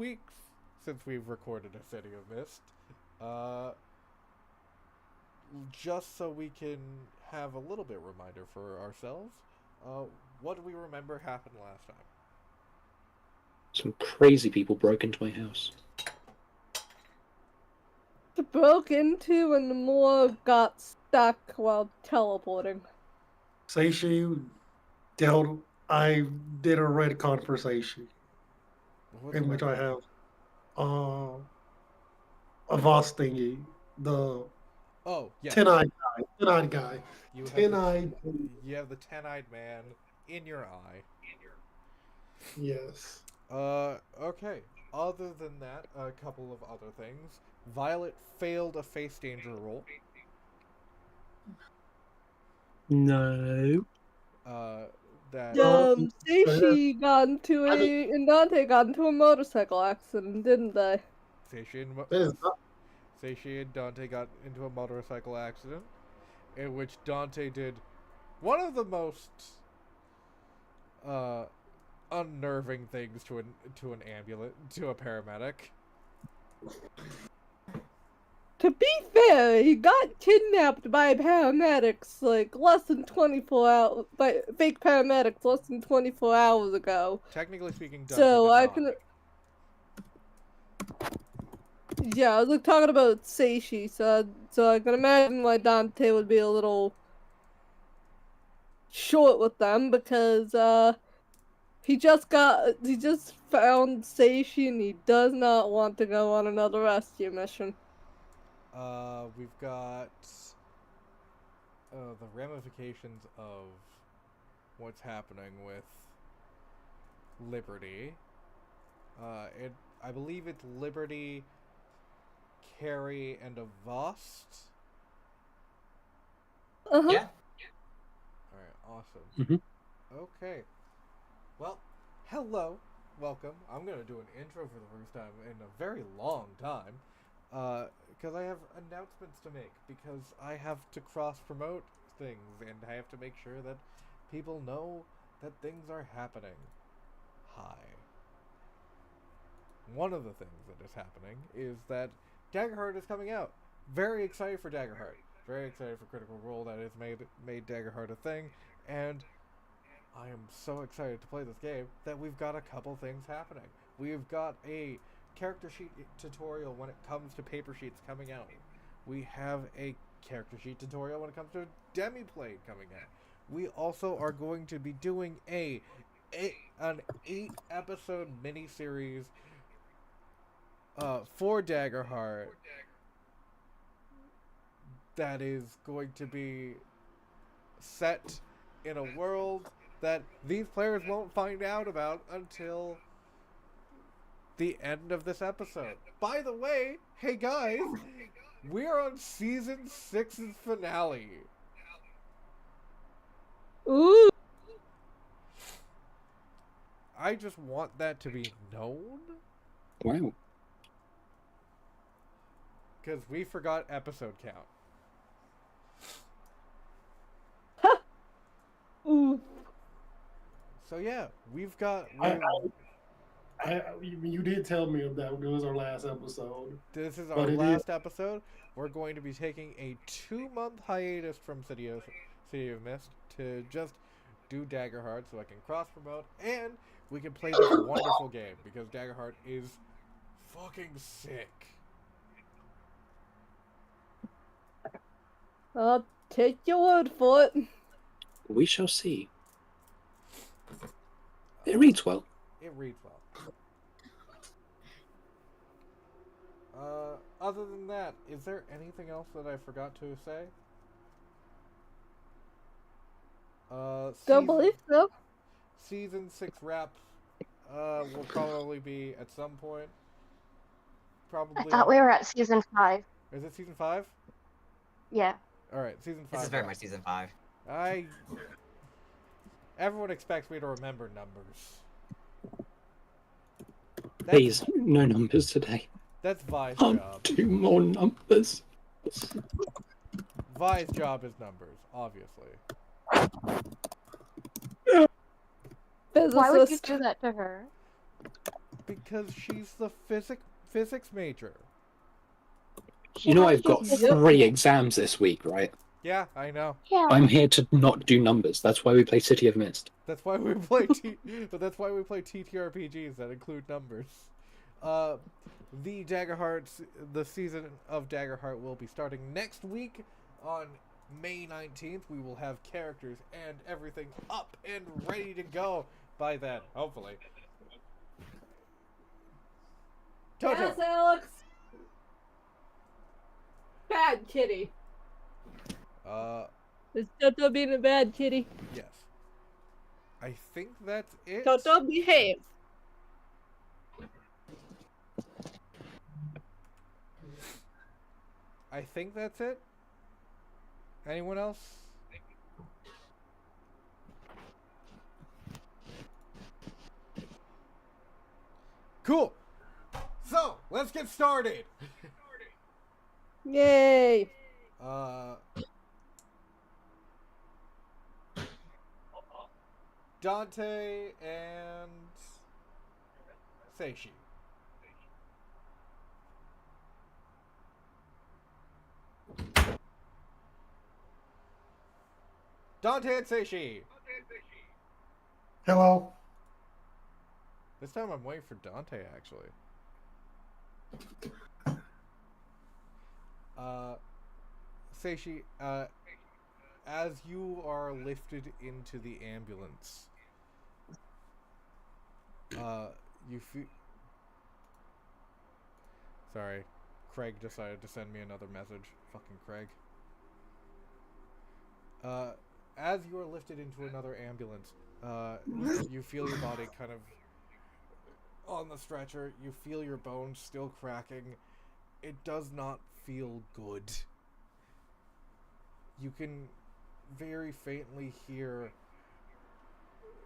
weeks since we've recorded a City of Mist. Just so we can have a little bit reminder for ourselves. What do we remember happened last time? Some crazy people broke into my house. Broke into and more got stuck while teleporting. Seishi I did a red conversation in which I have a Voss thingy, the yes. Ten-eyed guy. You have the ten-eyed man in your eye. Yes. Okay. Other than that, a couple of other things. Violet failed a face danger roll. No. Seishi got into and Dante got into a motorcycle accident, didn't they? Seishi and Dante got into a motorcycle accident, in which Dante did one of the most unnerving things to a paramedic. To be fair, he got kidnapped by paramedics less than 24 hours by fake paramedics less than 24 hours ago. Technically speaking, Dante so I not. can. Yeah, I was talking about Seishi, so I can imagine why Dante would be a little short with them because he just found Seishi and he does not want to go on another rescue mission. We've got the ramifications of what's happening with Liberty. I believe it's Liberty, Carrie, and a Vost. Uh-huh. Yeah. Alright, awesome. Mm-hmm. Okay. Well, hello. Welcome. I'm going to do an intro for the first time in a very long time. Because I have announcements to make. Because I have to cross-promote things. And I have to make sure that people know that things are happening. Hi. One of the things that is happening is that Daggerheart is coming out. Very excited for Daggerheart. Very excited for Critical Role that has made Daggerheart a thing. And I am so excited to play this game that we've got a couple things happening. We've got a character sheet tutorial when it comes to paper sheets coming out. We have a character sheet tutorial when it comes to Demiplate coming out. We also are going to be doing an 8-episode miniseries for Daggerheart that is going to be set in a world that these players won't find out about until the end of this episode. By the way, hey guys, we're on season 6's finale. Ooh. I just want that to be known. Wow. Because we forgot episode count. Ooh. So yeah, we've got... You did tell me that it was our last episode. This is our last episode. We're going to be taking a 2-month hiatus from City of Mist to just do Daggerheart so I can cross-promote and we can play this wonderful game because Daggerheart is fucking sick. I'll take your word for it. We shall see. It reads well. It reads well. Other than that, is there anything else that I forgot to say? Don't believe so. Season 6 wrap will probably be at some point. Probably. I thought we were at season 5. Is it season 5? Yeah. Alright, season 5. This is very much season 5. Everyone expects me to remember numbers. Please, no numbers today. That's Vi's Can't job. do more numbers. Vi's job is numbers, obviously. Why would you do that to her? Because she's the physics major. You know I've got Yep. 3 exams this week, right? Yeah, I know. Yeah. I'm here to not do numbers. That's why we play City of Mist. That's why we play but that's why we play TTRPGs that include numbers. The the season of Daggerheart will be starting next week on May 19th. We will have characters and everything up and ready to go by then, hopefully. Toto. Yes, Alex. Bad kitty. Is Toto being a bad kitty? Yes. I think that's it. Toto, behave. I think that's it. Anyone else? Cool. So, let's get started. Yay. Dante and Seishi. Dante and Seishi. Hello. This time I'm waiting for Dante, actually. Seishi, as you are lifted into the ambulance, you feel... Sorry, Craig decided to send me another message. Fucking Craig. As you are lifted into another ambulance, you feel your body kind of on the stretcher. You feel your bones still cracking. It does not feel good. You can very faintly hear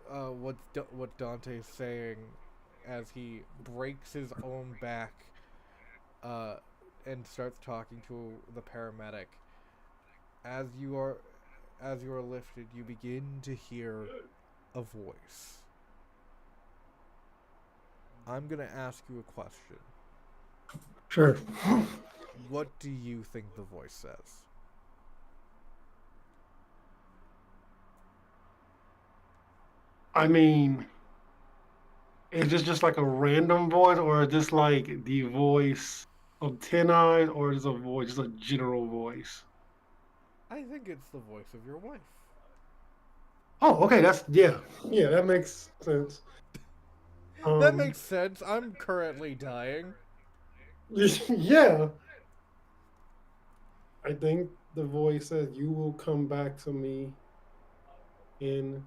what Dante's saying as he breaks his own back and starts talking to the paramedic. As you are lifted, you begin to hear a voice. I'm gonna ask you a question. Sure. What do you think the voice says? I mean, is this just like a random voice, or is this like the voice of Ten Eyes, or is it a voice, just a general voice? I think it's the voice of your wife. Oh, okay, yeah, that makes sense. That makes sense. I'm currently dying. Yeah. I think the voice says, "You will come back to me, and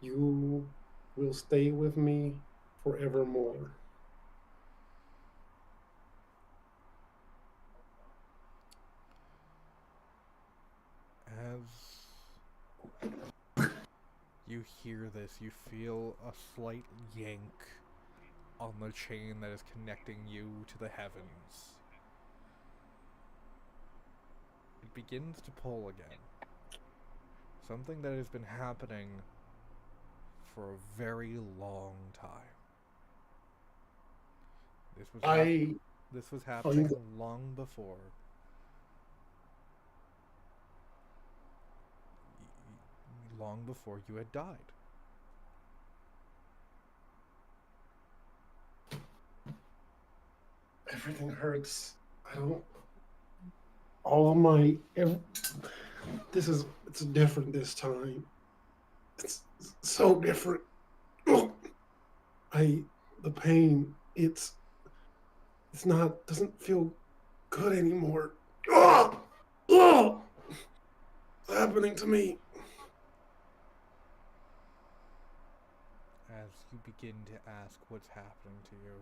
you will stay with me forevermore." As you hear this, you feel a slight yank on the chain that is connecting you to the heavens. It begins to pull again. Something that has been happening for a very long time. This was happening long before you had died. Everything hurts. I don't. All of my. It's different this time. It's so different. The pain. It's not. Doesn't feel good anymore. What's happening to me? As you begin to ask what's happening to you,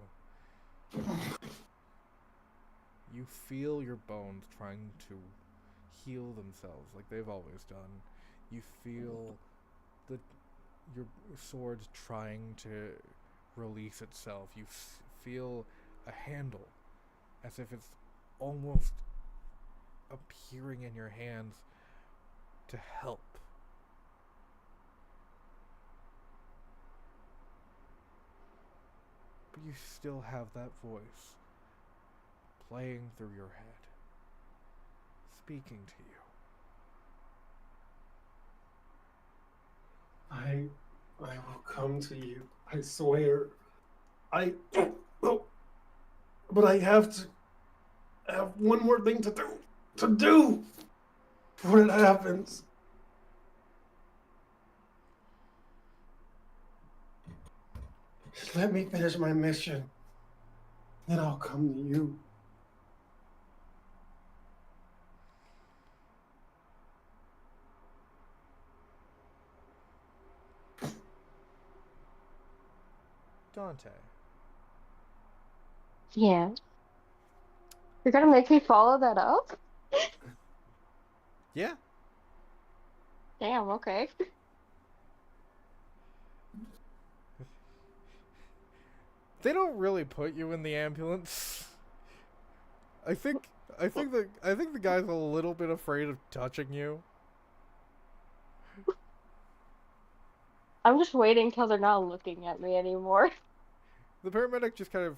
you feel your bones trying to heal themselves like they've always done. You feel your sword trying to release itself. You feel a handle as if it's almost appearing in your hands to help. you still have that voice playing through your head, speaking to you. I will come to you. I swear. I but I have one more thing to do before it happens. Just let me finish my mission. Then I'll come to you. Dante. Yeah. You're gonna make me follow that up? Yeah? Damn, okay. They don't really put you in the ambulance. I think the guy's a little bit afraid of touching you. I'm just waiting till they're not looking at me anymore. The paramedic just kind of,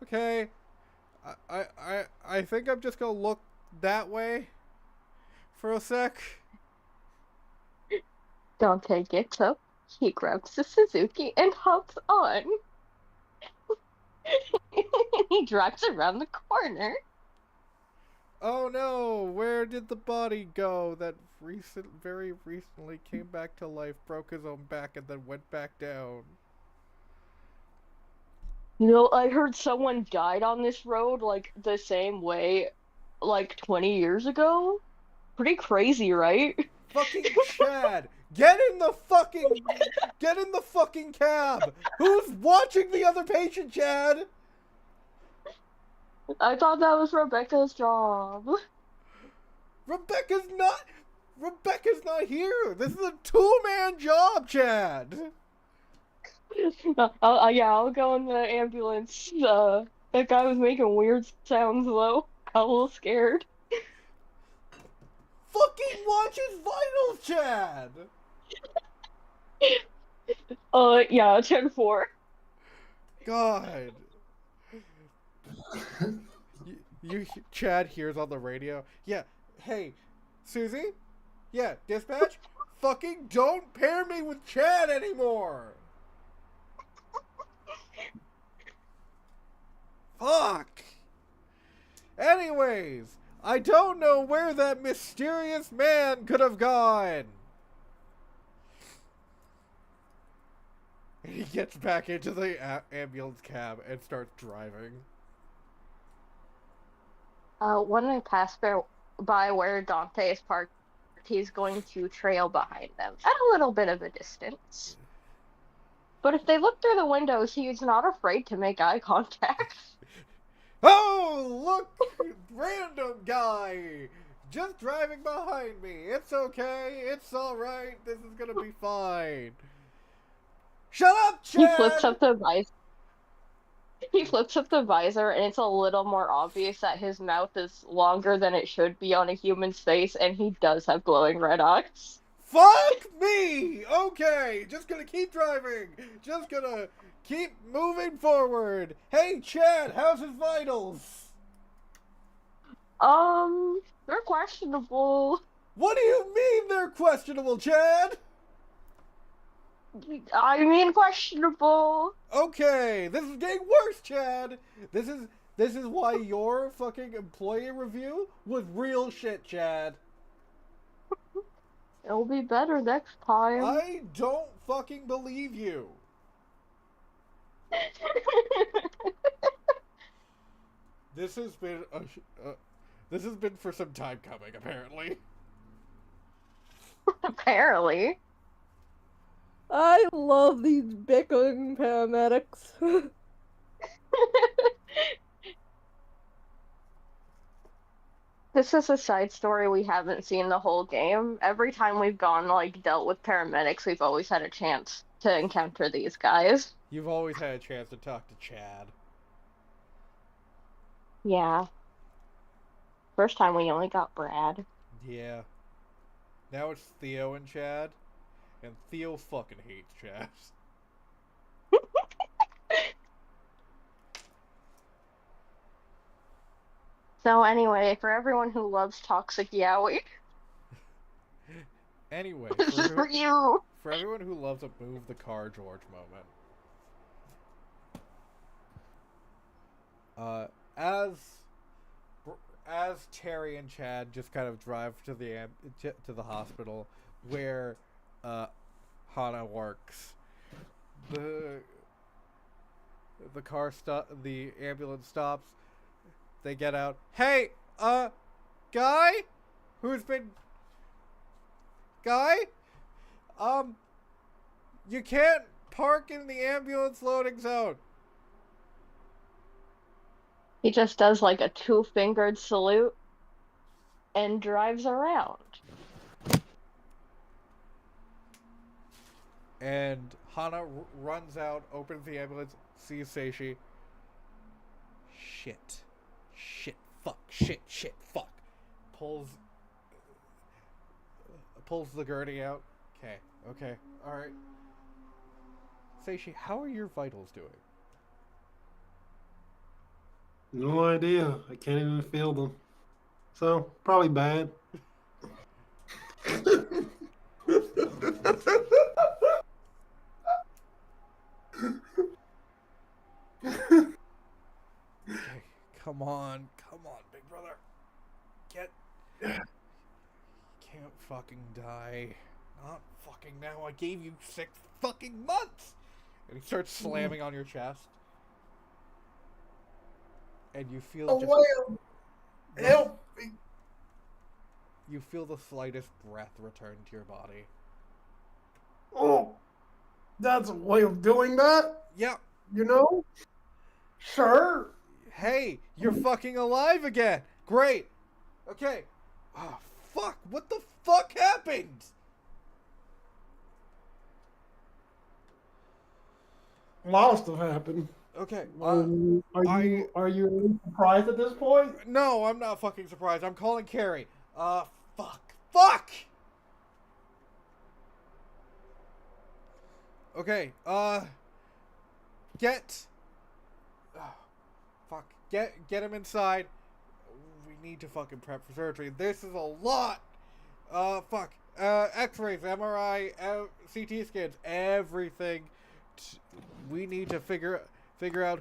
okay, I think I'm just gonna look that way for a sec. Dante gets up, he grabs the Suzuki and hops on. He drives around the corner. Oh no, where did the body go that very recently came back to life, broke his own back, and then went back down? You know, I heard someone died on this road, like, the same way, like, 20 years ago? Pretty crazy, right? Fucking Chad! Get in the fucking cab! Who's watching the other patient, Chad? I thought that was Rebecca's job. Rebecca's not here! This is a two-man job, Chad! Yeah, I'll go in the ambulance. That guy was making weird sounds, though. Got a little scared. Fucking watch his vitals, Chad! Yeah, 10-4. God. Chad hears on the radio. Yeah, hey, Susie? Yeah, dispatch? Fucking don't pair me with Chad anymore! Fuck! Anyways, I don't know where that mysterious man could have gone. He gets back into the ambulance cab and starts driving. When I pass by where Dante is parked, he's going to trail behind them at a little bit of a distance. But if they look through the windows, he's not afraid to make eye contact. Oh, look! Random guy! Just driving behind me. It's okay. It's alright. This is gonna be fine. Shut up, Chad! He flips up the visor. He flips up the visor, and it's a little more obvious that his mouth is longer than it should be on a human's face, and he does have glowing red eyes. Fuck me! Okay, just gonna keep driving. Just gonna keep moving forward. Hey, Chad, how's his vitals? They're questionable. What do you mean they're questionable, Chad? I mean questionable. Okay, this is getting worse, Chad. This is why your fucking employee review was real shit, Chad. It'll be better next time. I don't fucking believe you. This has been for some time coming, apparently. Apparently. I love these bickering paramedics. This is a side story we haven't seen the whole game. Every time we've gone, like, dealt with paramedics, we've always had a chance to encounter these guys. You've always had a chance to talk to Chad. Yeah. First time we only got Brad. Yeah. Now it's Theo and Chad. And Theo fucking hates Chad. So anyway, for everyone who loves toxic yaoi, Anyway, this is for you. for everyone who loves a move the car George moment, as Terry and Chad just kind of drive to the hospital where Hana works, the the ambulance stops. They get out. Hey, guy, who's been guy, you can't park in the ambulance loading zone. He just does like a two-fingered salute and drives around. And Hana runs out, opens the ambulance, sees Seishi. Shit, fuck, fuck. Pulls the gurney out. Okay, alright. Seishi, how are your vitals doing? No idea. I can't even feel them. So, probably bad. Okay, come on, big brother. You can't fucking die. Not fucking now. I gave you 6 fucking months! And he starts slamming on your chest. And you feel Help me. You feel the slightest breath return to your body. Oh, that's a way of doing that, Yeah. you know? Sure. Hey, you're fucking alive again. Great. Okay. Oh, fuck. What the fuck happened? Lots have happened. Okay. Are you surprised at this point? No, I'm not fucking surprised. I'm calling Carrie. Fuck. Okay. Get him inside. We need to fucking prep for surgery. This is a lot. X-rays, MRI, CT scans, everything. We need to figure out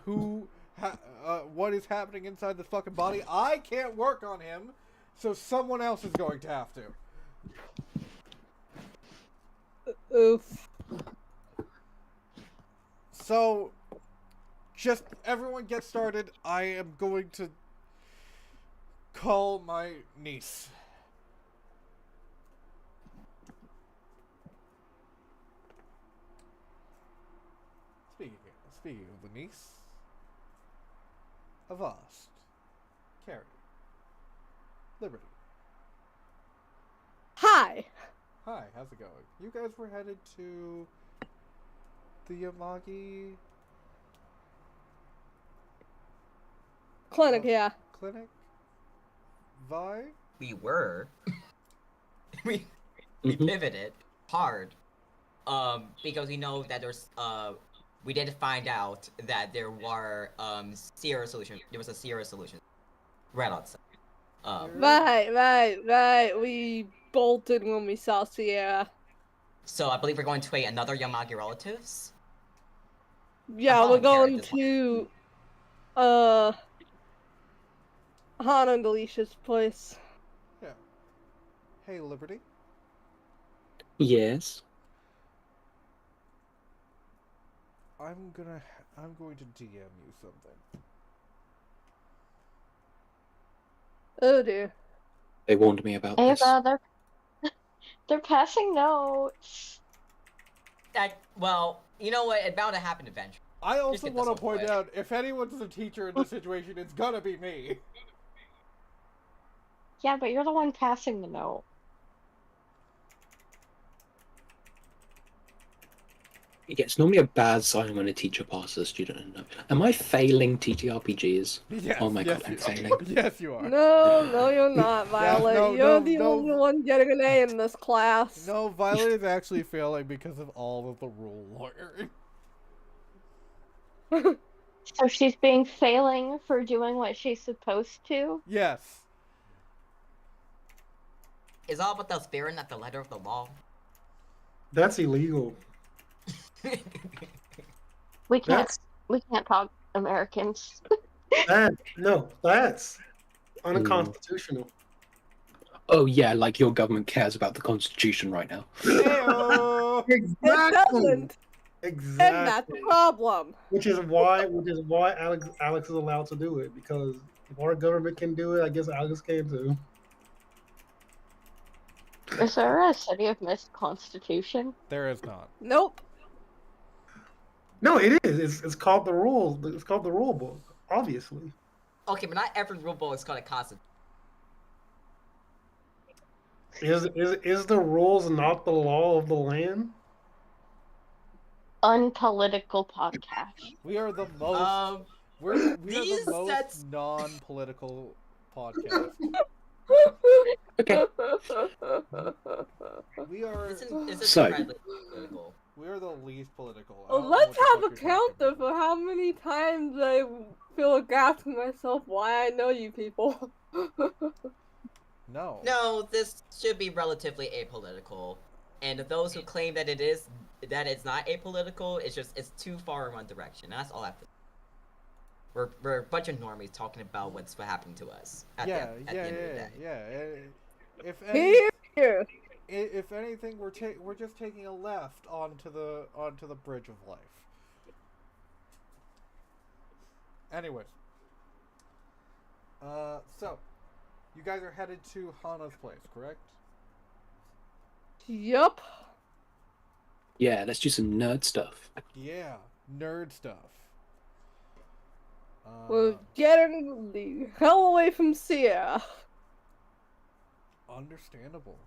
what is happening inside this fucking body. I can't work on him, so someone else is going to have to. Oof. So, just everyone get started. I am going to call my niece. Speaking of the niece, Avast, Carrie, Liberty. Hi. Hi, how's it going? You guys were headed to the Yamagi Clinic, yeah. clinic? Vi? We were. we Mhm. pivoted hard. Because we know that there's we did find out that there were Sierra solution. There was a Sierra solution right outside. Right. We bolted when we saw Sierra. So I believe we're going to another Yamagi relatives. Yeah, I'm we're following going Carrie to Hana and Alicia's place. Yeah. Hey, Liberty. Yes. I'm going to DM you something. Oh dear. They warned me about this. Ava, they're passing notes. Well, you know what? It's bound to happen eventually. I also get this want to over point with. out, if anyone's a teacher in this situation, it's gonna be me. Yeah, but you're the one passing the note. Yeah, it's normally a bad sign when a teacher passes a student a note. Am I failing TTRPGs? Yes, Oh my yes, god, I'm you failing. are. Yes, you are. No, you're not, Violet. no, you're no, the no. only one getting an A in this class. No, Violet is actually failing because of all of the rule lawyering. So she's being failing for doing what she's supposed to. Yes. It's all about the spirit, not the letter of the law. That's illegal. We can't. That's We can't talk Americans. that's unconstitutional. Oh yeah, like your government cares about the Constitution right now. Heyo! It doesn't, and Exactly. that's the problem. Which is why Alex is allowed to do it, because if our government can do it, I guess Alex can too. Is there a City of Mist constitution? There is not. Nope. No, it is. It's called the rules. It's called the rule book, obviously. Okay, but not every rule book is called a constitution. Is the rules not the law of the land? Unpolitical podcast. We are the most. we are these the most sets- non-political podcast. Okay. We are. Isn't So- incredibly political. We are the least political. I Well, don't know let's what the have a fuck you're talking counter about. for how many times I feel like asking myself why I know you people. No. No, this should be relatively apolitical. And those who claim that it's not apolitical, it's too far in one direction. That's all I have to say. We're a bunch of normies talking about what's happening to us at the end of the day. If any, Here. if anything, we're just taking a left onto the bridge of life. Anyways, so you guys are headed to Hana's place, correct? Yup. Yeah, let's do some nerd stuff. Yeah, nerd stuff. We're getting the hell away from Sierra. Understandable.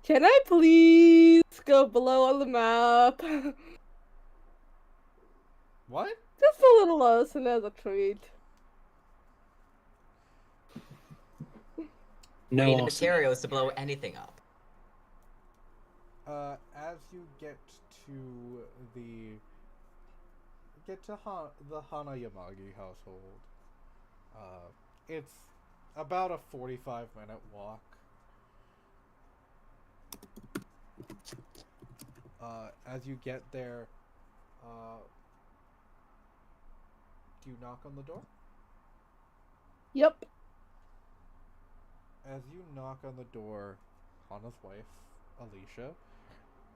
Can I please go below on the map? What? Just a little lesson as a treat. No We need the arson. materials to blow anything up. As you get to the Hana Yamagi household, it's about a 45-minute walk. As you get there, do you knock on the door? Yep. As you knock on the door, Hana's wife, Alicia,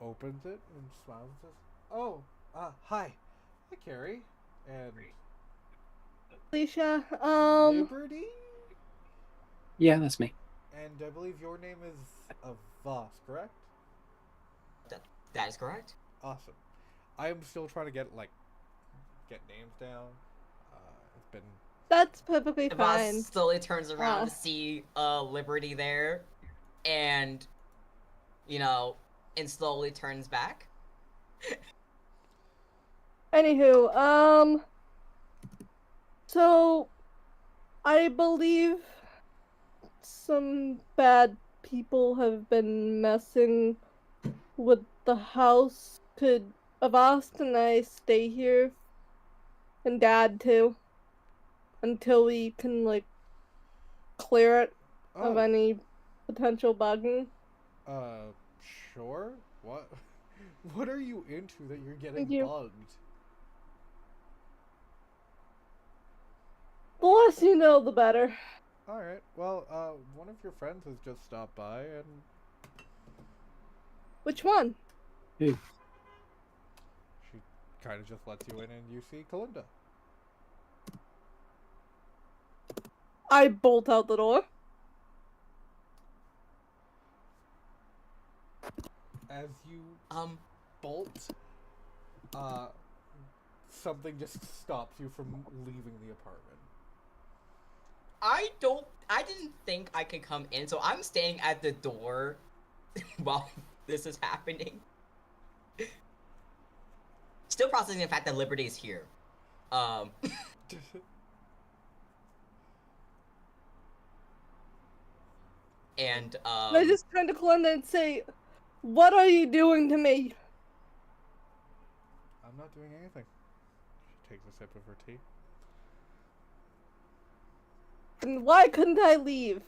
opens it and smiles and says, "Oh, hi. Hi, Carrie. And Alicia, Liberty? Yeah, that's me. And I believe your name is Voss, correct? That is correct. Awesome. I am still trying to get names down. It's been... that's perfectly The boss fine. slowly turns around Ah. to see Liberty there, and and slowly turns back. Anywho, so I believe some bad people have been messing with the house. Could Avast and I stay here? And Dad too? Until we can, clear it of Oh, any potential bugging? sure. What? What are you into that you're getting Thank you. bugged? The less you know, the better. Alright, well, one of your friends has just stopped by, and Which one? she kind of just lets you in, and you see Kalinda. I bolt out the door. As you bolt, something just stops you from leaving the apartment. I didn't think I could come in, so I'm staying at the door while this is happening. Still processing the fact that Liberty is here. And I just turn to Kalinda and say, "What are you doing to me?" I'm not doing anything. takes a sip of her tea. And why couldn't I leave?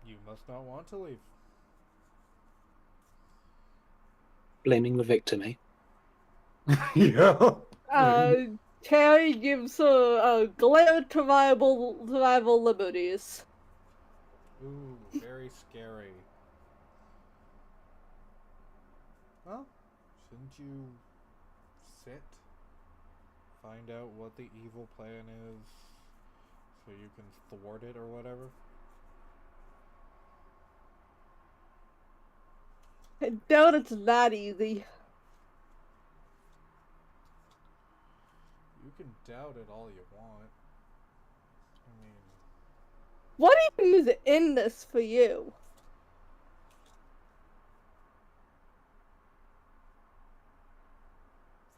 You must not want to leave. Blaming the victim, eh? Yeah. Terry gives her a glare to rival liberties. Ooh, very scary. Well, shouldn't you sit? Find out what the evil plan is so you can thwart it or whatever? I doubt it's that easy. You can doubt it all you want. I mean, What even is in this for you?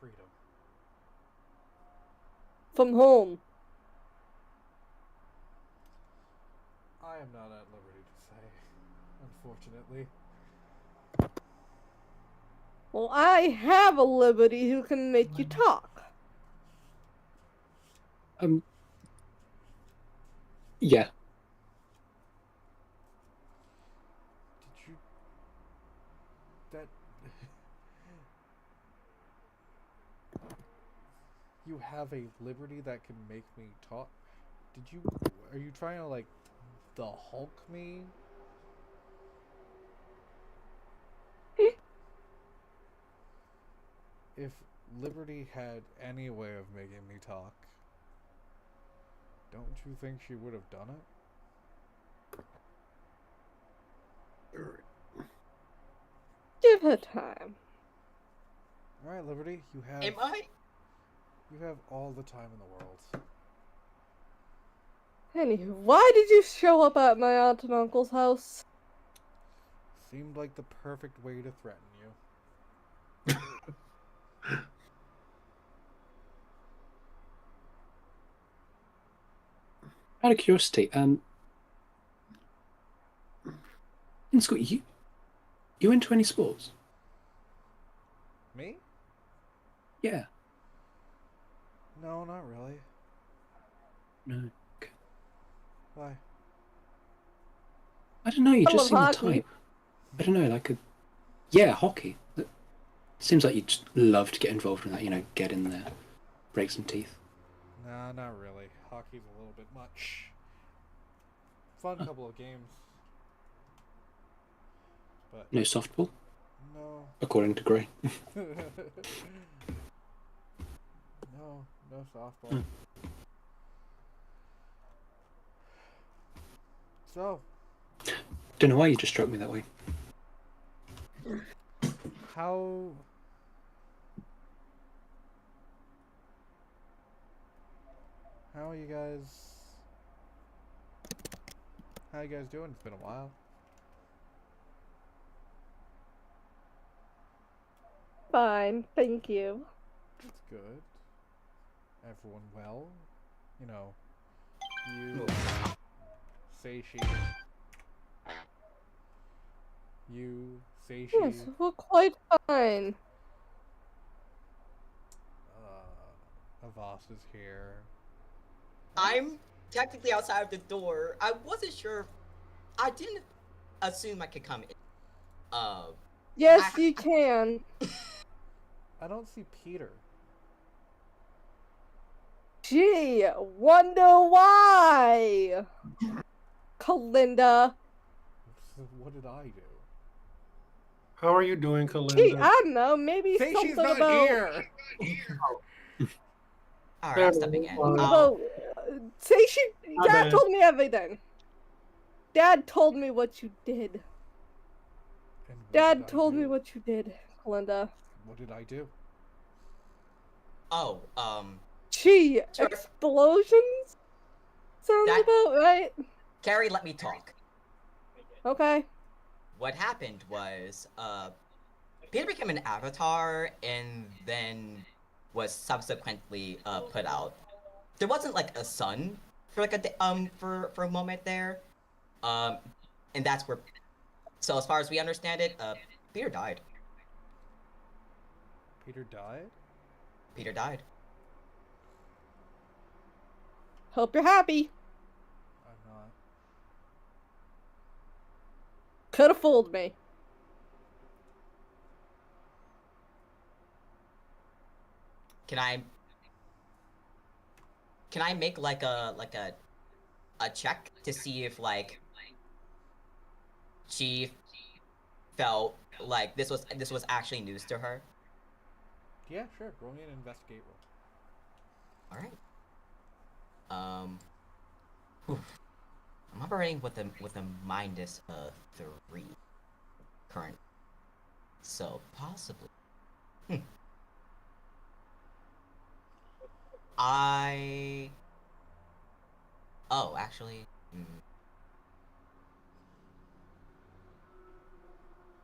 freedom. From home. I am not at liberty to say, unfortunately. Well, I have a liberty who can make you talk. Yeah. Did you... That... You have a liberty that can make me talk? Did you... Are you trying to, like, the Hulk me? If Liberty had any way of making me talk, don't you think she would have done it? Give her time. Alright, Liberty, you have... Am I? You have all the time in the world. Anywho, why did you show up at my aunt and uncle's house? Seemed like the perfect way to threaten you. Out of curiosity, in school, you into any sports? Me? Yeah. No, not really. No. Okay. Why? I don't know. You I just seem love the hockey. type. I don't know, like a. Yeah, hockey. It seems like you'd love to get involved in that. You know, get in there, break some teeth. Nah, not really. Hockey's a little bit much. Fun couple of games. But No softball, no. according to Gray. No softball. So, Don't know why you just struck me that way. how are you guys? How you guys doing? It's been a while. Fine, thank you. That's good. Everyone well? You know, you, Seishi. You, Seishi. Yes, we're quite fine. Avas is here. I'm technically outside of the door. I wasn't sure. I didn't assume I could come in. Yes, you can. I don't see Peter. Gee, wonder why. Kalinda. So what did I do? How are you doing, Gee, Kalinda? I don't know, maybe Seishi's something not about... here! Alright, I'm stepping in. Well, Seishi, My Dad bad. told me everything. Dad told me what you did. And what Dad did I told me do? what you did, Kalinda. What did I do? Oh, Gee, Sure. explosions? Sounds That- about right. Carrie, let me talk. Okay. What happened was, Peter became an avatar and then was subsequently put out. There wasn't like a sun for like for a moment there, and that's where. So as far as we understand it, Peter died. Peter died? Peter died. Hope you're happy. I'm not. Could have fooled me. Can I make like a check to see if like she felt like this was actually news to her? Yeah, sure. Roll me an investigate roll. All right. Oof. I'm operating with a minus 3 current, so possibly. Oh, actually.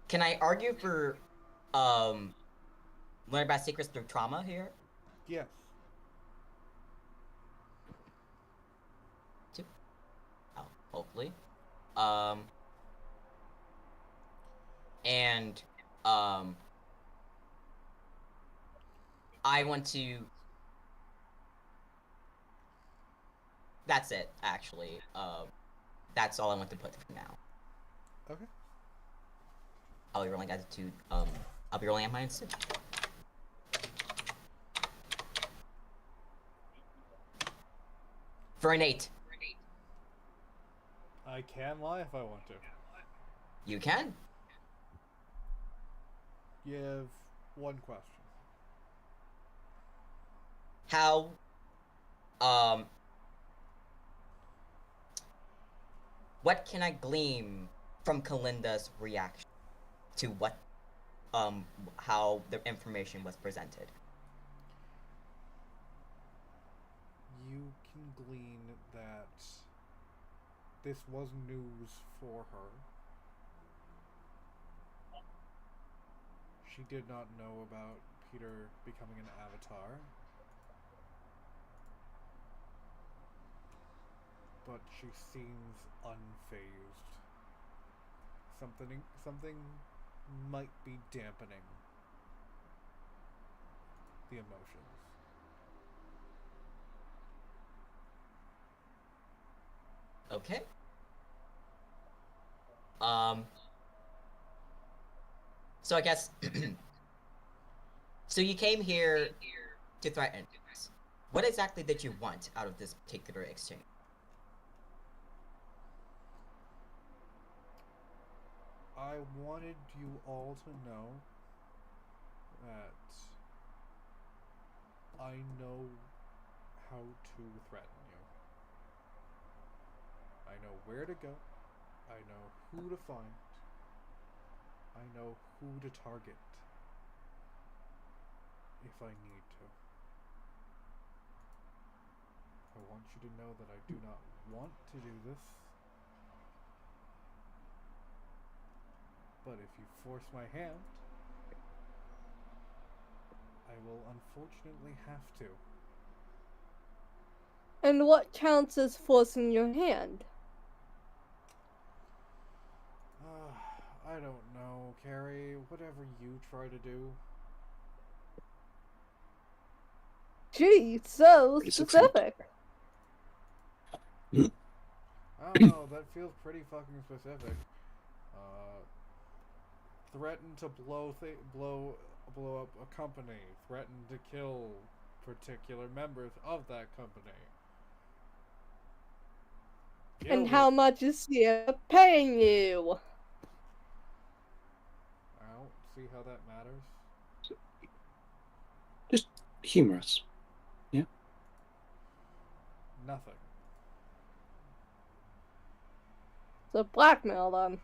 Can I argue for learn about secrets through trauma here? Yes. Oh, hopefully. And I want to. That's it, actually. That's all I want to put for now. Okay. I'll be rolling attitude. I'll be rolling at my instant. For an 8. I can lie if I want to. You can. You have one question. How what can I glean from Kalinda's reaction to what how the information was presented? You can glean that this was news for her. She did not know about Peter becoming an avatar. But she seems unfazed. Something might be dampening the emotions. Okay. So I guess so you came here to threaten us. What exactly did you want out of this particular exchange? I wanted you all to know that I know how to threaten you. I know where to go. I know who to find. I know who to target if I need to. I want you to know that I do not want to do this. But if you force my hand, I will unfortunately have to. And what counts as forcing your hand? I don't know, Carrie. Whatever you try to do. Gee, so Pretty succinct. specific. I don't know, that feels pretty fucking specific. Threaten to blow up a company. Threaten to kill particular members of that company. And how much is Sierra paying you? I don't see how that matters. Just humorous. Yeah. Nothing. So blackmail then.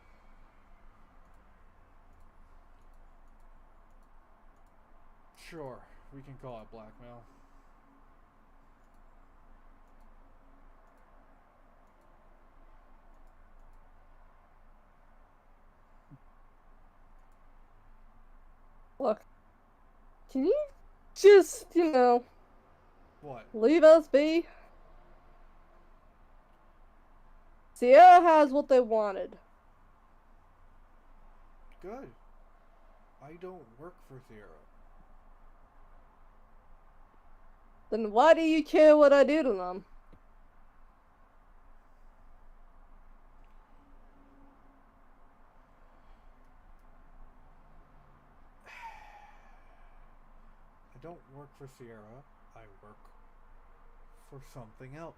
Sure, we can call it blackmail. Look, can you just, What? leave us be? Sierra has what they wanted. Good. I don't work for Sierra. Then why do you care what I do to them? I don't work for Sierra. I work for something else.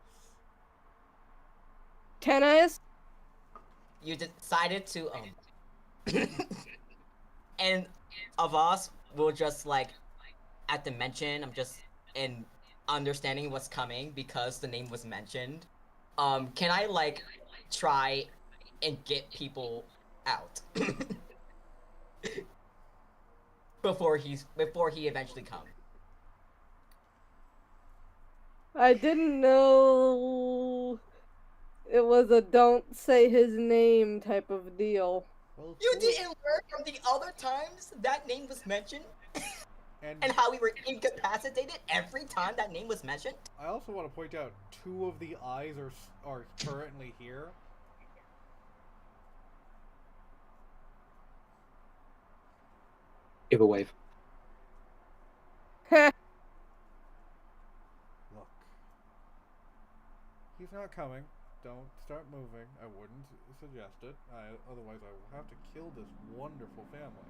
Can I? You decided to and Avos will just like at the mention, I'm just in understanding what's coming because the name was mentioned. Can I like try and get people out before he eventually comes? I didn't know it was a don't say his name type of deal. Well, You cool. didn't learn from the other times that name was mentioned? And And how we were incapacitated every time that name was mentioned? I also want to point out 2 of the eyes are currently here. Give a wave. Look. He's not coming. Don't start moving. I wouldn't suggest it. Otherwise I will have to kill this wonderful family.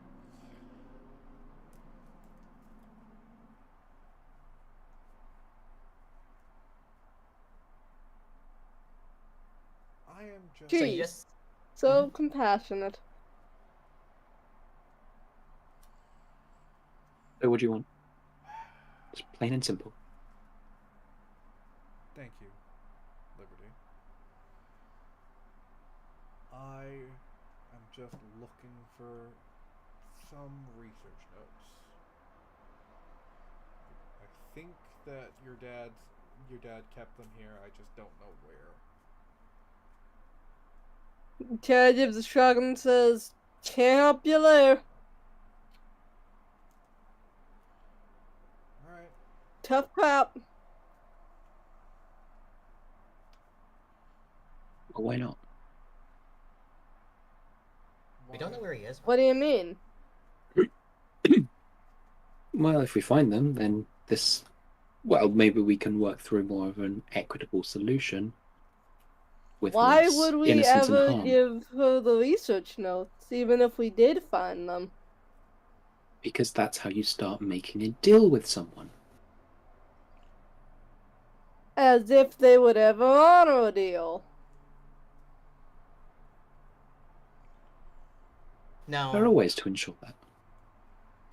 I am just... So Jeez. you just So compassionate. So what do you want? It's plain and simple. Thank you, Liberty. I am just looking for some research notes. I think that your dad kept them here. I just don't know where. Terry gives a shrug and says, "Can't help you there. All right. Tough crap." Well, why not? we don't know where he is. What do you mean? Well, if we find them, then this... Well, maybe we can work through more of an equitable solution. With Why less would we innocence and ever harm. give her the research notes, even if we did find them? Because that's how you start making a deal with someone. As if they would ever honor a deal. No. There are ways to ensure that.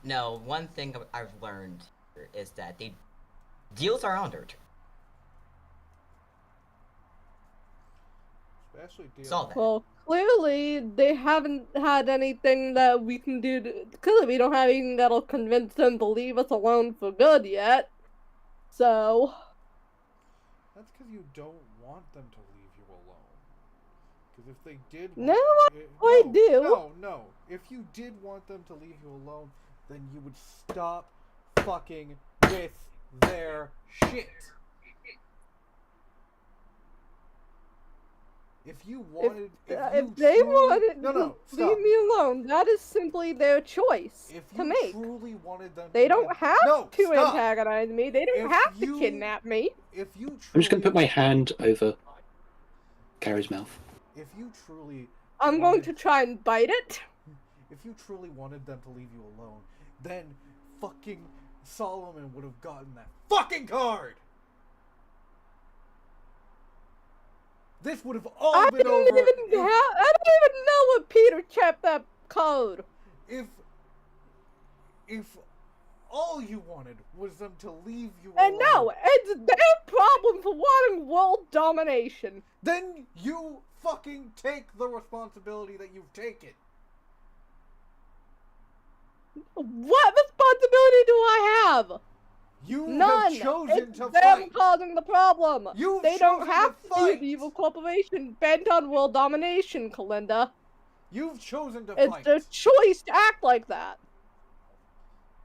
No, one thing I've learned is that the deals are honored. Especially deal. Saw that. Well, clearly they haven't had anything that we can do to... Clearly we don't have anything that'll convince them to leave us alone for good yet. So... That's because you don't want them to leave you alone. Because if they did... No, I do. No. If you did want them to leave you alone, then you would stop fucking with their shit. If you wanted... If they wanted No, to stop. leave me alone, that is simply their choice If to you make. truly wanted them They to don't leave... have No, to stop. antagonize me. They don't If have you- to kidnap me. If you truly... I'm just going to put my hand over Gary's mouth. If you truly... I'm going wanted- to try and bite it. If you truly wanted them to leave you alone, then fucking Solomon would have gotten that fucking card! This would have all I been don't over even I don't even know what Peter kept that code. if all you wanted was them to leave you And alone. no, it's their problem for wanting world domination. Then you fucking take the responsibility that you've taken. What responsibility do I have? You None. have chosen It's to them fight. causing the problem. You've They don't chosen have to to be fight. an evil corporation bent on world domination, Kalinda. You've chosen to It's fight. their choice to act like that.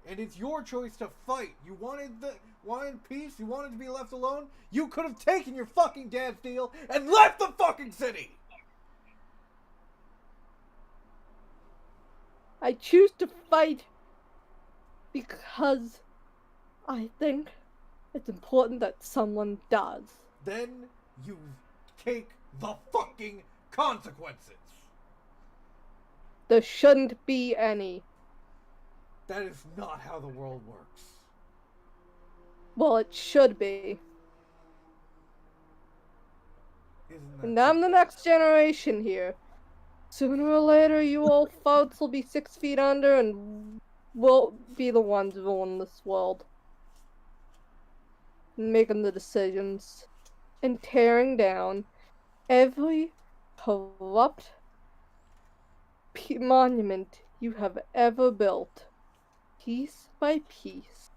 And it's your choice to fight. You wanted peace, you wanted to be left alone, you could have taken your fucking dad's deal and left the fucking city! I choose to fight because I think It's important that someone does. Then you take the fucking consequences. There shouldn't be any. That is not how the world works. Well, it should be. Isn't that And I'm the next generation here. Sooner or later, you old folks will be 6 feet under and we'll be the ones ruling this world. Making the decisions. And tearing down every corrupt monument you have ever built. Piece by piece.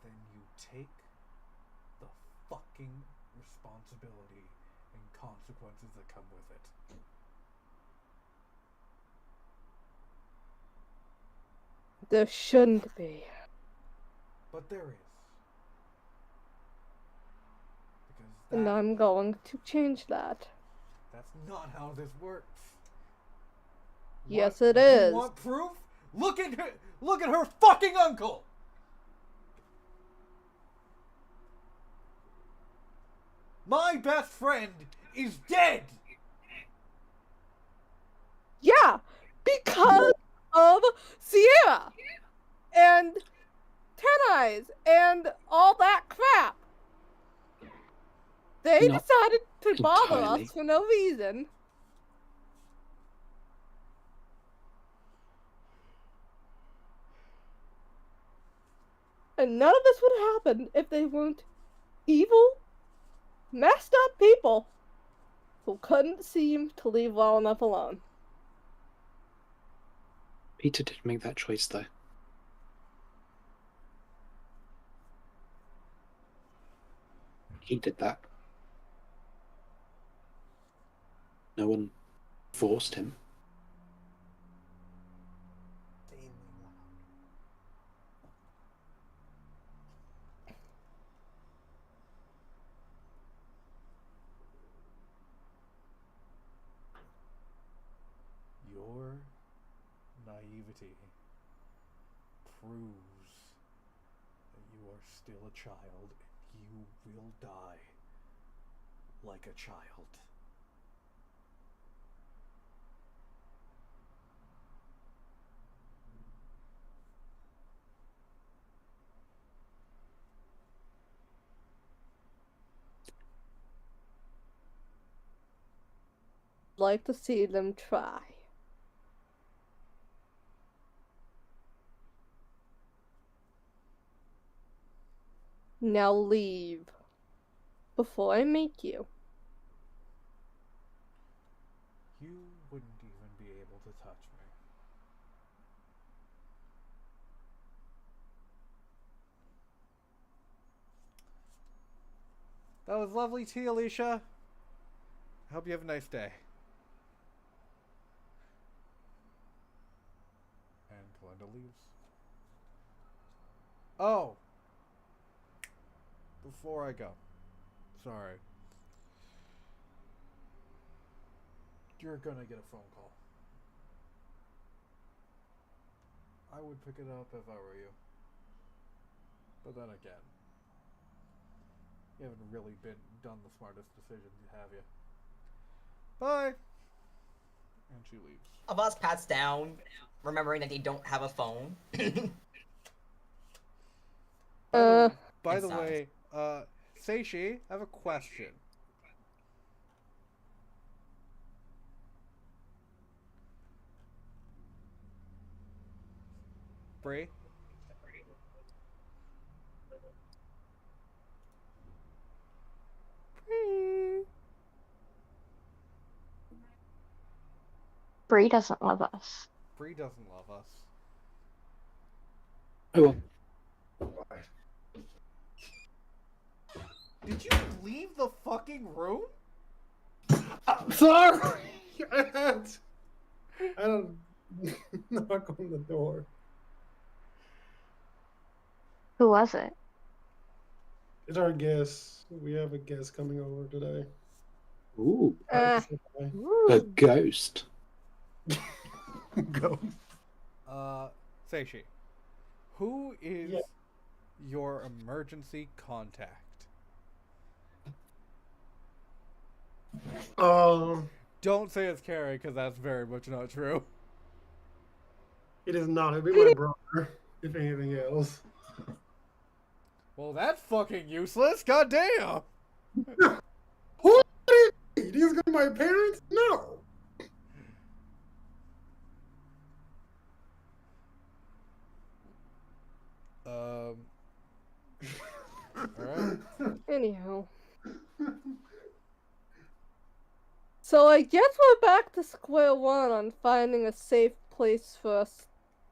Then you take the fucking responsibility and consequences that come with it. There shouldn't be. But there is. Because And I'm going to change that. that's not how this works. Yes, What? it is. You want proof? Look at her fucking uncle! My best friend is dead! Yeah, because of Sierra and Ten Eyes and all that crap. They Not decided to bother entirely. us for no reason. And none of this would happen if they weren't evil, messed up people who couldn't seem to leave well enough alone. Peter did make that choice, though. He did that. No one forced him. Your naivety proves that you are still a child and you will die like a child. Like to see them try. Now leave before I make you. You wouldn't even be able to touch me. That was lovely tea, Alicia. I hope you have a nice day. And Glenda leaves. Oh! Before I go. Sorry. You're gonna get a phone call. I would pick it up if I were you. But then again, you haven't really done the smartest decisions, have you? Bye! And she leaves. A boss pats down, remembering that they don't have a phone. By the Inside. way, Seishi, I have a question. Bree? Bree? Bree doesn't love us. Bree doesn't love us. Oh well. Did you leave the fucking room? I'm sorry. I don't knock on the door. Who was it? It's our guest. We have a guest coming over today. Ooh, Uh, a ghost. Go. Seishi, who is Yeah. your emergency contact? It Don't say it's Carrie, because that's very much not true. is not. It'd be my brother, if anything else. Well, that's fucking useless. Goddamn. Who are these guys? My parents? No. All right. Anyhow. So I guess we're back to square one on finding a safe place for us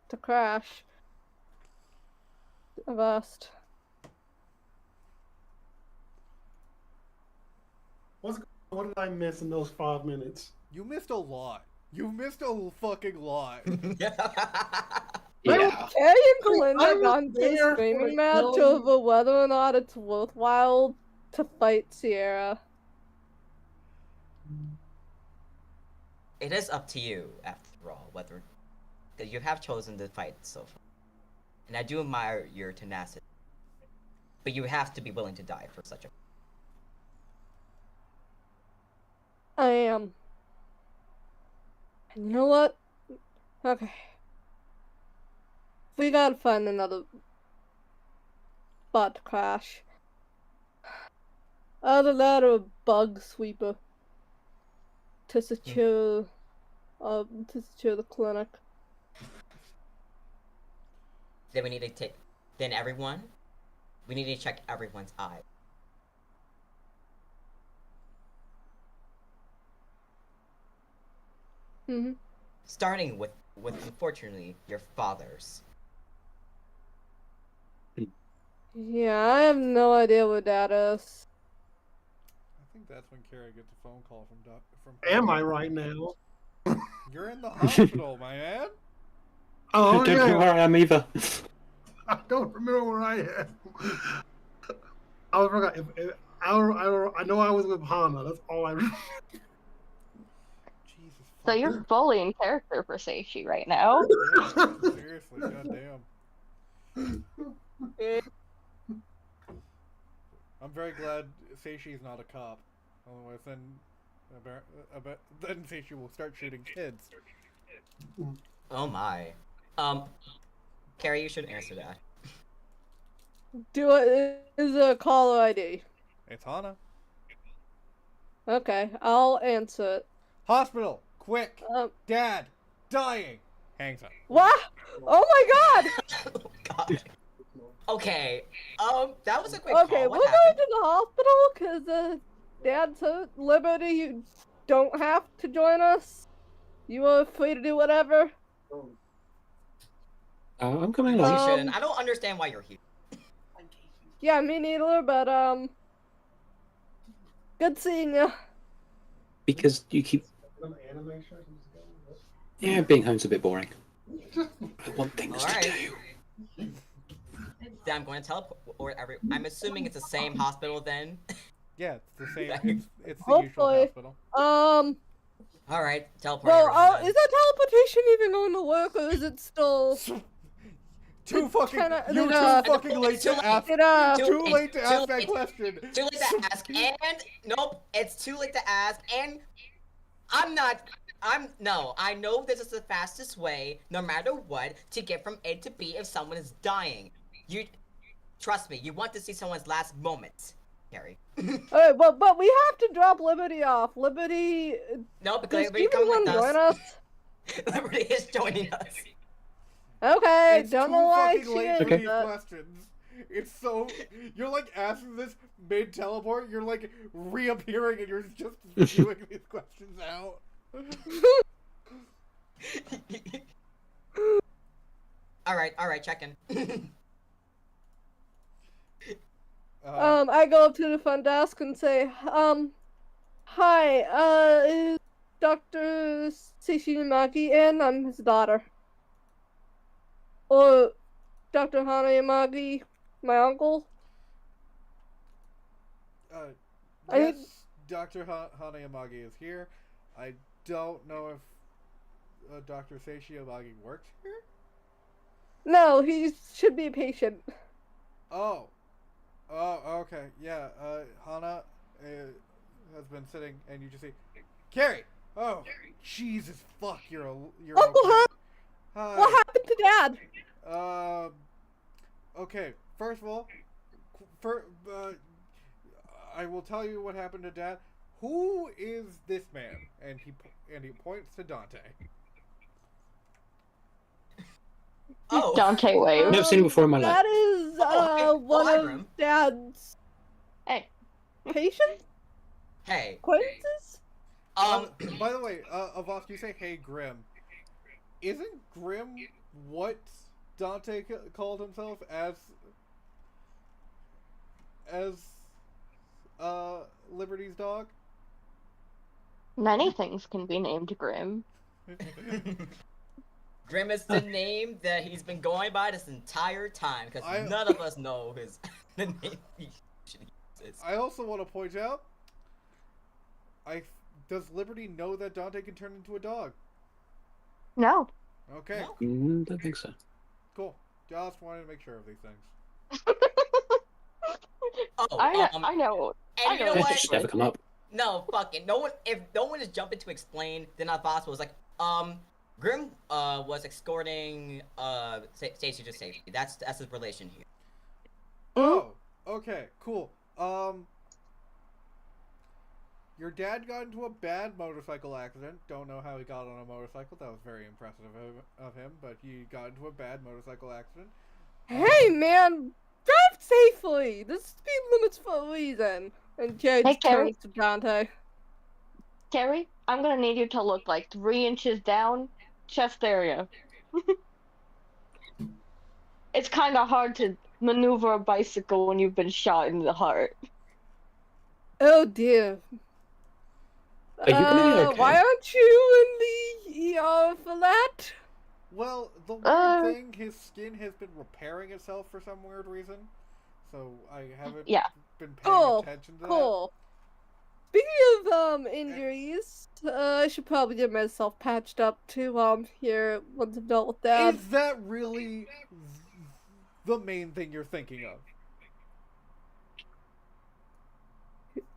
to crash. Avast. What did I miss in those 5 minutes? You missed a lot. You missed a fucking lot. Yeah. Carrie and Belinda I was gone to a there for screaming a match million- over whether or not it's worthwhile to fight Sierra. It is up to you, after all, whether because you have chosen to fight so far, and I do admire your tenacity. But you have to be willing to die for such a. I am. And you know what? Okay. We gotta find another spot to crash. Either that or a bug sweeper to secure the clinic. Then we need to take. Then everyone, we need to check everyone's eye. Mm-hmm. Starting with unfortunately your father's. Yeah, I have no idea what that is. I think that's when Carrie gets a phone call from. Am I right now? You're in the hospital, my man. Oh, Don't know yeah. where I am either. I don't remember where I am. I forgot. I know I was with Hana. That's all I remember. Jesus. So you're fuck. fully in character for Seishi right now. Yeah, seriously, goddamn. I'm very glad Seishi's not a cop. Otherwise, then Seishi will start shooting kids. Oh my. Carrie, you should answer that. Is it a caller ID? It's Hana. Okay, I'll answer it. Hospital, quick! Dad, dying. Hangs up. What? Oh my god! Oh god. Okay. That was a quick Okay, call. we're What going happened? to the hospital because Dad's hurt. Liberty, you don't have to join us. You are free to do whatever. I'm coming You along. shouldn't. I don't understand why you're here. Yeah, me neither, but good seeing you. Because you keep. Yeah, being home's a bit boring. I want things Alright. to do. Then I'm going to teleport I'm assuming it's the same hospital then. Yeah, it's the same. It's the usual Hopefully. hospital. Alright, teleport. Well, everyone then. is that teleportation even going to work, or is it still? Too fucking. kinda- You're then, too fucking late too to late. ask. It Too Too late to late, ask too that late. question. Too late to ask, and nope, it's too late to ask, and I know this is the fastest way, no matter what, to get from A to B if someone is dying. Trust me, you want to see someone's last moments, Carrie. Alright, but we have to drop Liberty off. Liberty, No, because does Liberty Steven come want with to join us. us? Liberty is joining us. Okay, It's don't too know why fucking she late for is. these questions. It's so. You're like asking this mid teleport. You're like reappearing and you're just spewing these questions out. Alright, check in. I go up to the front desk and say, hi, is Dr. Seishi in? I'm his daughter. Or Dr. Hana Yamagi, my uncle? I Yes, think- Dr. Hana Yamagi is here. I don't know if Dr. Seishi Yamagi works here. No, he should be patient. Oh. Oh, okay. Yeah, Hana has been sitting, and you just see, Carrie! Oh, Jesus fuck, you're Uncle okay. Han, Hi. what happened to Dad? Okay, first of all, I will tell you what happened to Dad. Who is this man? And he points to Dante. Oh. Dante wave. Never seen him before in my life. That is one hi, of Grim. Dad's Hey. patients? Hey. Acquaintances? By the way, Avast, you say, "Hey, Grim." Isn't Grim what Dante called himself as Liberty's dog? Many things can be named Grim. Grim is the name that he's been going by this entire time because none of us know his the name he should use. I also want to point out, does Liberty know that Dante can turn into a dog? No. Okay, No? Don't think so. cool. Just wanted to make sure of these things. Oh, I know. and I you know know. That what? just never come up. No, fucking no one. If no one is jumping to explain, then Avast was like, Grim was escorting Stacy to safety. That's his relation here. Oh, okay, cool. Your dad got into a bad motorcycle accident. Don't know how he got on a motorcycle. That was very impressive of him, but he got into a bad motorcycle accident. Hey, man, drive safely. The speed limit's for a reason. And Carrie Hey, just Carrie. turns to Dante. Carrie, I'm gonna need you to look like 3 inches down, chest area. It's kind of hard to maneuver a bicycle when you've been shot in the heart. Oh dear. Are you gonna be okay? Why aren't you in the ER for that? Well, the weird Uh. thing, his skin has been repairing itself for some weird reason. So I haven't Yeah. been paying Cool, attention to Cool. Speaking of injuries, I should probably get myself patched up to here once I'm done with that. that. Is that really the main thing you're thinking of?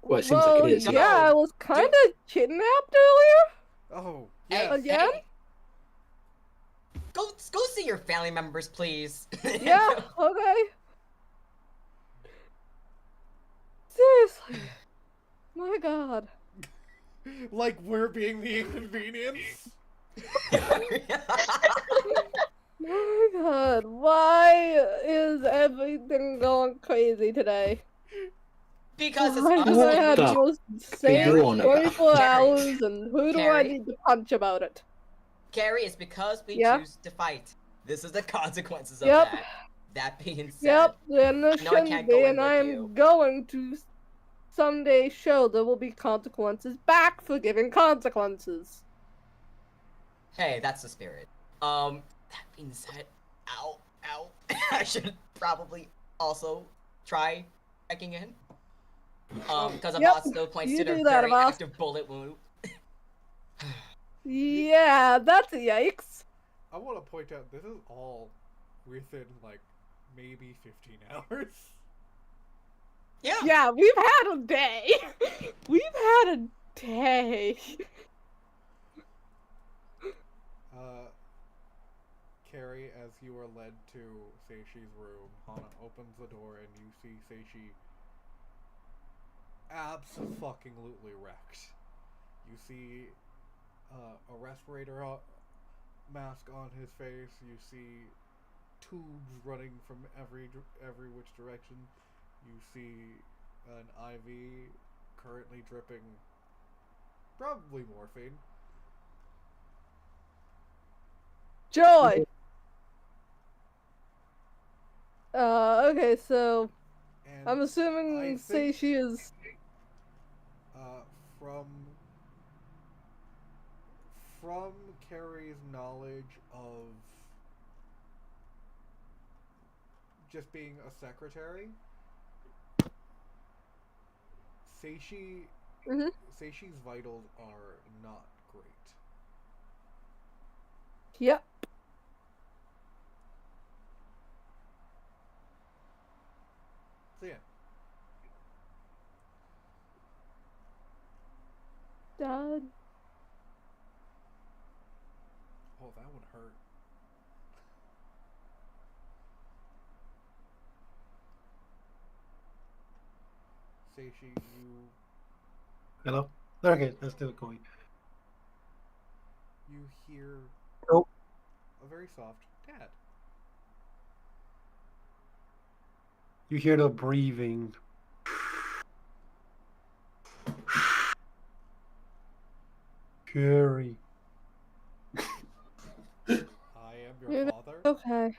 Well, it seems like it is. Yeah, No. I was kind of kidnapped earlier. Oh, Hey, yeah. Again? hey, go see your family members, please. Yeah, okay. Seriously. My god. Like we're being the inconvenience? My god. Why is everything going crazy today? Because it's Why do I What have the the most insane are you on about? 24 Carrie. hours and who do I Carrie. need to punch about it? Gary, it's because we Yeah? choose to fight. This is the consequences of Yep. that. That being said, Yep, then there I know I shouldn't can't be, go in and with I'm you. going to someday show there will be consequences back for giving consequences. hey, that's the spirit. That being said, ow. I should probably also try checking in. Because Yep, Avast still points you to their do that, very Avast. active bullet wound. Yeah, that's a yikes. I want to point out this is all within like maybe 15 hours. Yeah. Yeah, we've had a day. We've had a day. Carrie, as you are led to Seishi's room, Hana opens the door and you see Seishi abso-fucking-lutely wrecked. You see a respirator mask on his face. You see tubes running from every which direction. You see an IV currently dripping probably morphine. Joy. Okay, so And I'm I assuming think, Seishi is. from Carrie's knowledge of just being a secretary, Mhm. Seishi's vitals are not great. Yep. hurt. Seishi, Hello? Okay, that's still going. you hear Oh. a very soft dad. You hear the breathing. Carrie. I am your You're father. Okay.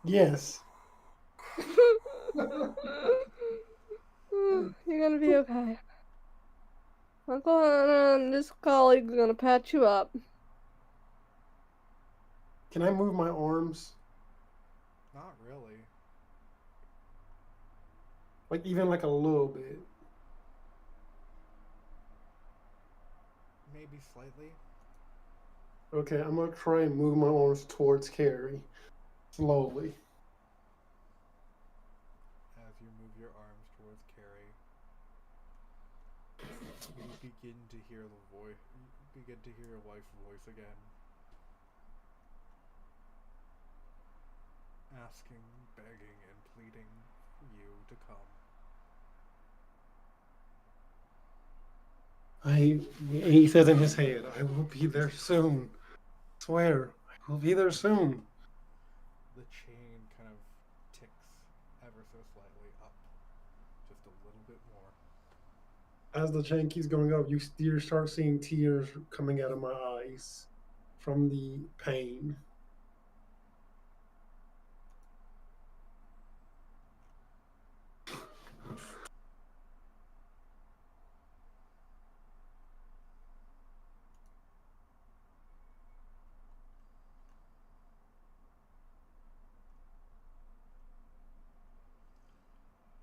Yes. You're gonna be okay. Uncle and this colleague's gonna patch you up. Can I move my arms? Not really. Like even like a little bit. Maybe slightly. Okay, I'm gonna try and move my arms towards Carrie. Slowly. As you move your arms towards Carrie, you begin to hear the voice. You begin to hear your wife's voice again, asking, begging, and pleading for you to come. He says in his head, I will be there soon. Swear, I will be there soon. The chain kind of ticks ever so slightly up, just a little bit more. As the chain keeps going up, you start seeing tears coming out of my eyes from the pain.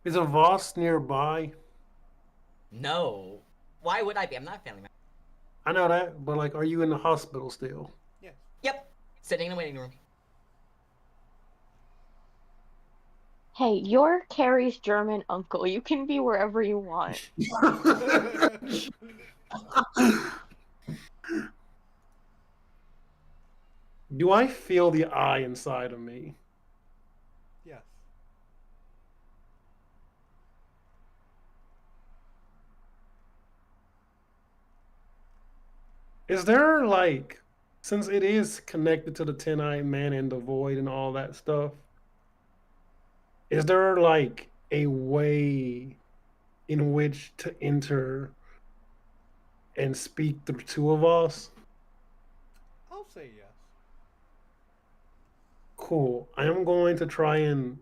Is a Voss nearby? No. Why would I be? I'm not a family member. I know that, but like, are you in the hospital still? Yes. Yep. Sitting in the waiting room. Hey, you're Carrie's German uncle. You can be wherever you want. Do I feel the eye inside of me? Yes. Is there like, since it is connected to the 10-eyed man and the void and all that stuff, is there like a way in which to enter and speak the two of us? I'll say yes. Cool. I am going to try and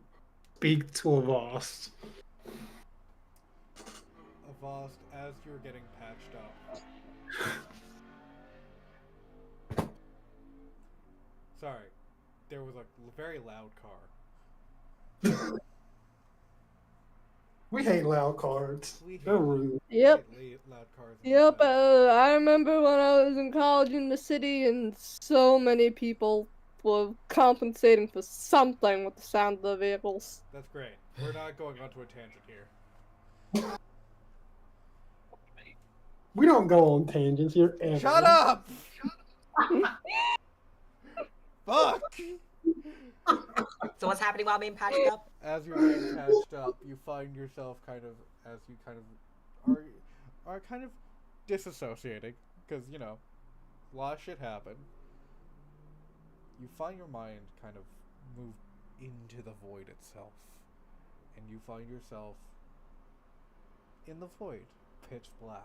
speak to Avast. Avast, as you're getting patched up. Sorry, there was a very loud car. We hate loud cards. We hate, They're rude. Yep. we hate loud cars. in Yep, this house. I remember when I was in college in the city and so many people were compensating for something with the sound of the vehicles. That's great. We're not going onto a tangent here. We don't go on tangents here ever. Shut up! Fuck! So what's happening while being patched up? As you're being patched up, you find yourself kind of, as you kind of are kind of disassociating, because, you know, a lot of shit happened. You find your mind kind of move into the void itself, and you find yourself in the void, pitch black.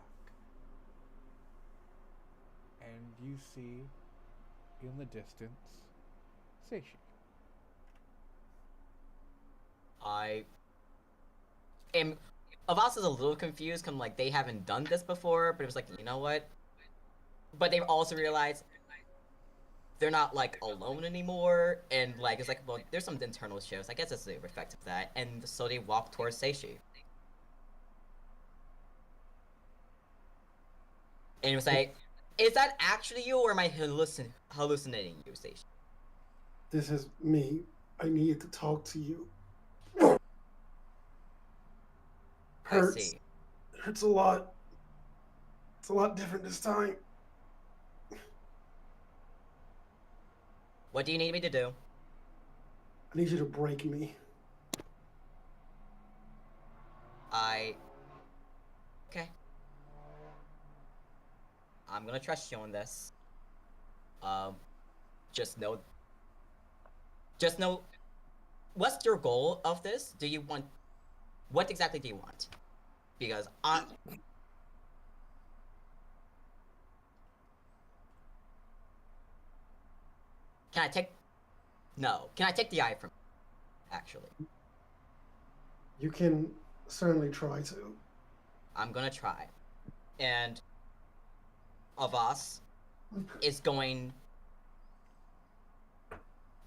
And you see, in the distance, Seishi. I am. Avast is a little confused, because like they haven't done this before, but it was like, you know what? But they've also realized they're not like alone anymore, and like it's like, well, there's some internal shifts. I guess it's the effect of that, and so they walk towards Seishi. And it was like, is that actually you, or am I hallucinating you, Seishi? This is me. I needed to talk to you. I Hurts. see. Hurts a lot. It's a lot different this time. What do you need me to do? I need you to break me. Okay. I'm gonna trust you on this. Just know. Just know. What's your goal of this? Do you want? What exactly do you want? Because I. Can I take? No. Can I take the eye from? Actually, You can certainly try to. I'm gonna try, and Avas is going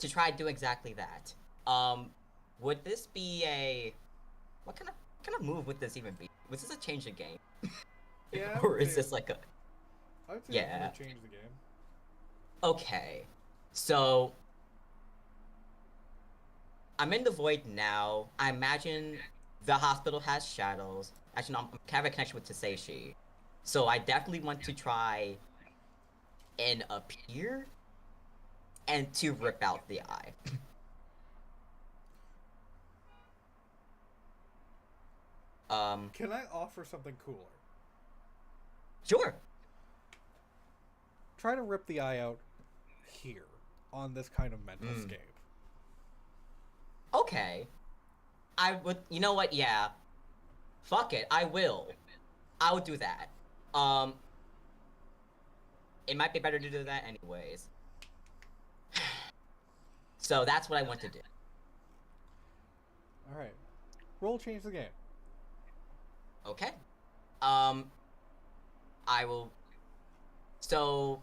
to try to do exactly that. Would this be a what kind of move would this even be? Was this a change of game, Yeah, I or would is say- this like a? I would say Yeah. it's gonna change the game. Okay, so I'm in the void now. I imagine the hospital has shadows. Actually, no, I have a connection with Taseishi, so I definitely want to try and appear and to rip out the eye. Can I offer something cooler? Sure. Try to rip the eye out here on this kind of mental Mm. scape. Okay. I would. You know what? Yeah. Fuck it. I will. I would do that. It might be better to do that anyways. So that's what I want to do. All right, roll change the game. Okay. I will. So,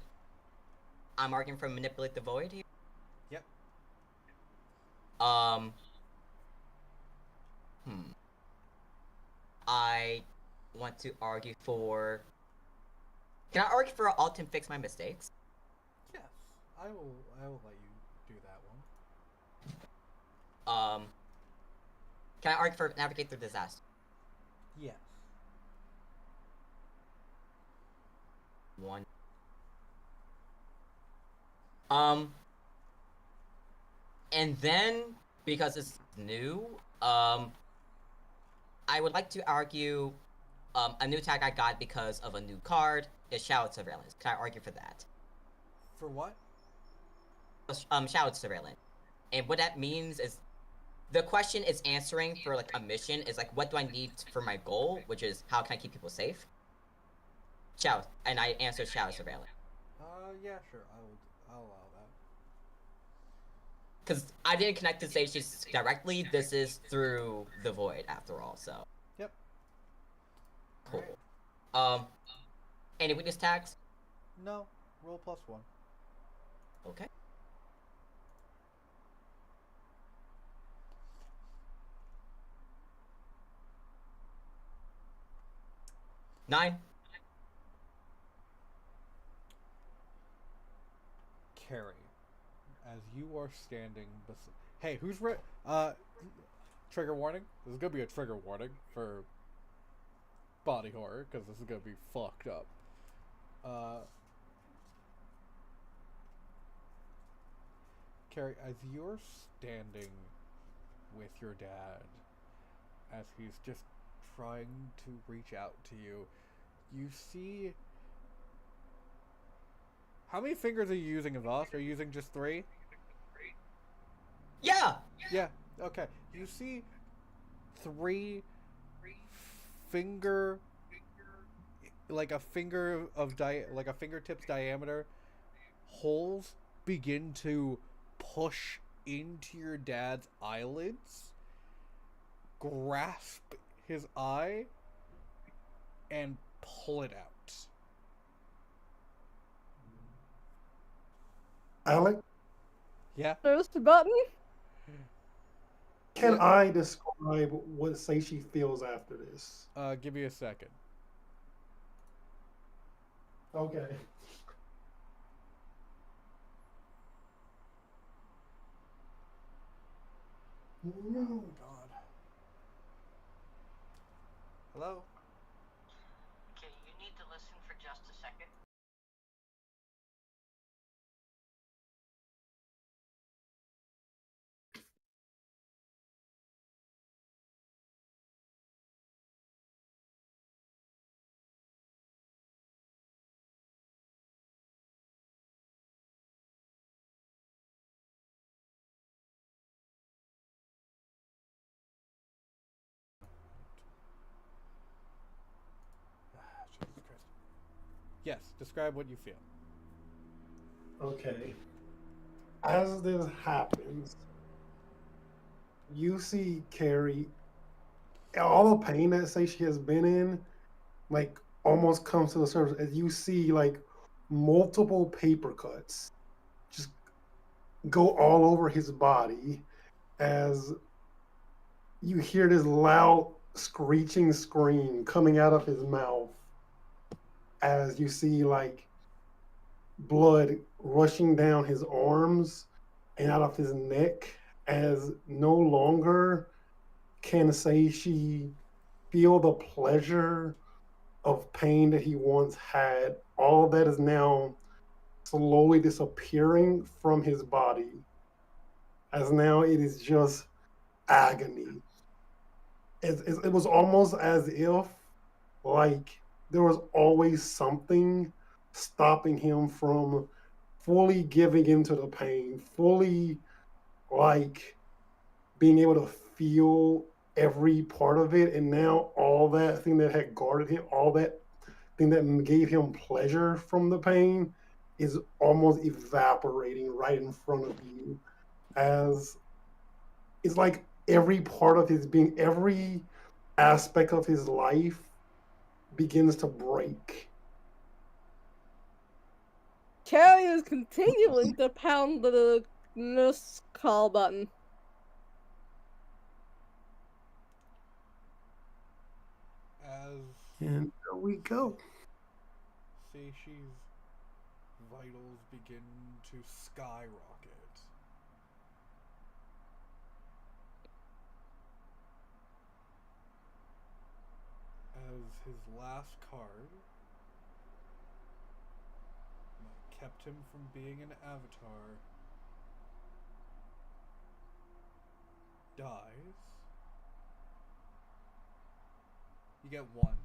I'm arguing for manipulate the void here. Yep. I want to argue for. Can I argue for alt and fix my mistakes? Yes, I will. I will let you do that one. Can I argue for navigate through disaster? Yes. One. And then because it's new, I would like to argue, a new tag I got because of a new card is Shadow Surveillance. Can I argue for that? For what? Shadow Surveillance, and what that means is, the question is answering for like a mission is like, what do I need for my goal, which is how can I keep people safe? Shadow, and I answer Shadow Surveillance. Yeah, sure. I'll allow that. Because I didn't connect to stages directly, this is through the void after all, so. Yep. Cool. Alright. Any weakness tags? No, roll +1. Okay. Nine. Carrie, as you are standing hey, who's trigger warning? This is gonna be a trigger warning for body horror, because this is gonna be fucked up. Carrie, as you're standing with your dad, as he's just trying to reach out to you, you see. How many fingers are you using in Voss? Are you using just 3? Yeah! Yeah, okay. You see 3 finger, like a finger of like a fingertips diameter holes begin to push into your dad's eyelids, grasp his eye, and pull it out. Alec, Yeah? There's the button. can What? I describe what Seishi feels after this? Give me a second. Okay. Oh God. Hello? Okay, you need to listen for just a second. Jesus Christ. Yes, describe what you feel. Okay. As this happens, you see Carrie, all the pain that say she has been in, like almost comes to the surface as you see like multiple paper cuts just go all over his body as you hear this loud screeching scream coming out of his mouth as you see like blood rushing down his arms and out of his neck as no longer can Seishi feel the pleasure of pain that he once had. All that is now slowly disappearing from his body as now it is just agony. It was almost as if like there was always something stopping him from fully giving into the pain, fully like being able to feel every part of it. And now all that thing that had guarded him, all that thing that gave him pleasure from the pain is almost evaporating right in front of you. As it's like every part of his being, every aspect of his life begins to break. Carrie is continuing to pound the nurse call button. As And there we go. Seishi's vitals begin to skyrocket. As his last card that kept him from being an avatar dies. You get one.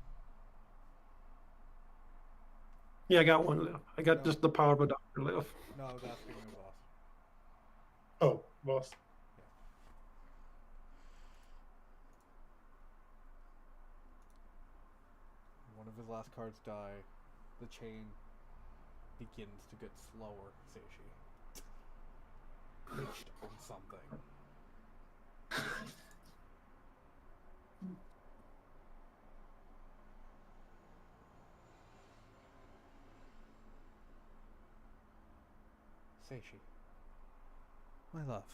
Yeah, I got one left. I got No. just the power of a doctor left. No, I was asking the boss. Oh, boss. One of his last cards die. The chain begins to get slower, Seishi. Hitched on something. Seishi. My love.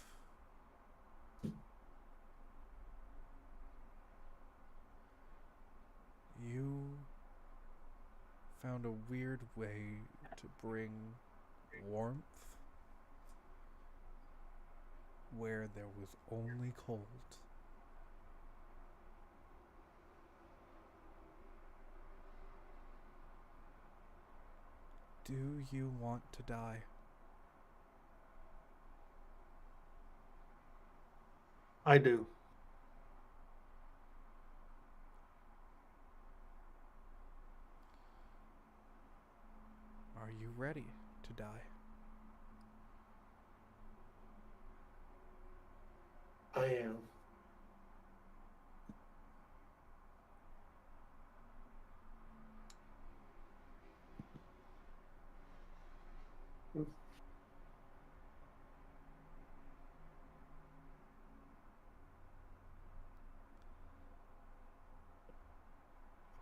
You found a weird way to bring warmth where there was only cold. Do you want to die? I do. Are you ready to die? I am.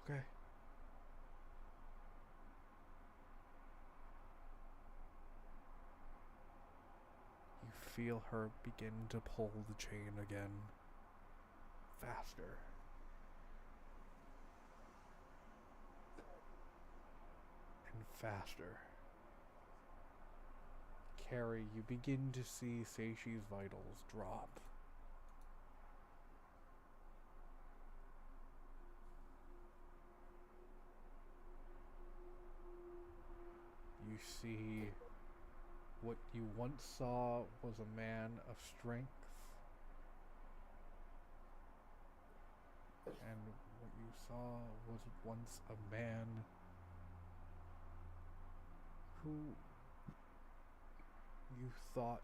Okay. You feel her begin to pull the chain again. Faster. And faster. Carrie, you begin to see Seishi's vitals drop. see what you once saw was a man of strength, and what you saw was once a man who you thought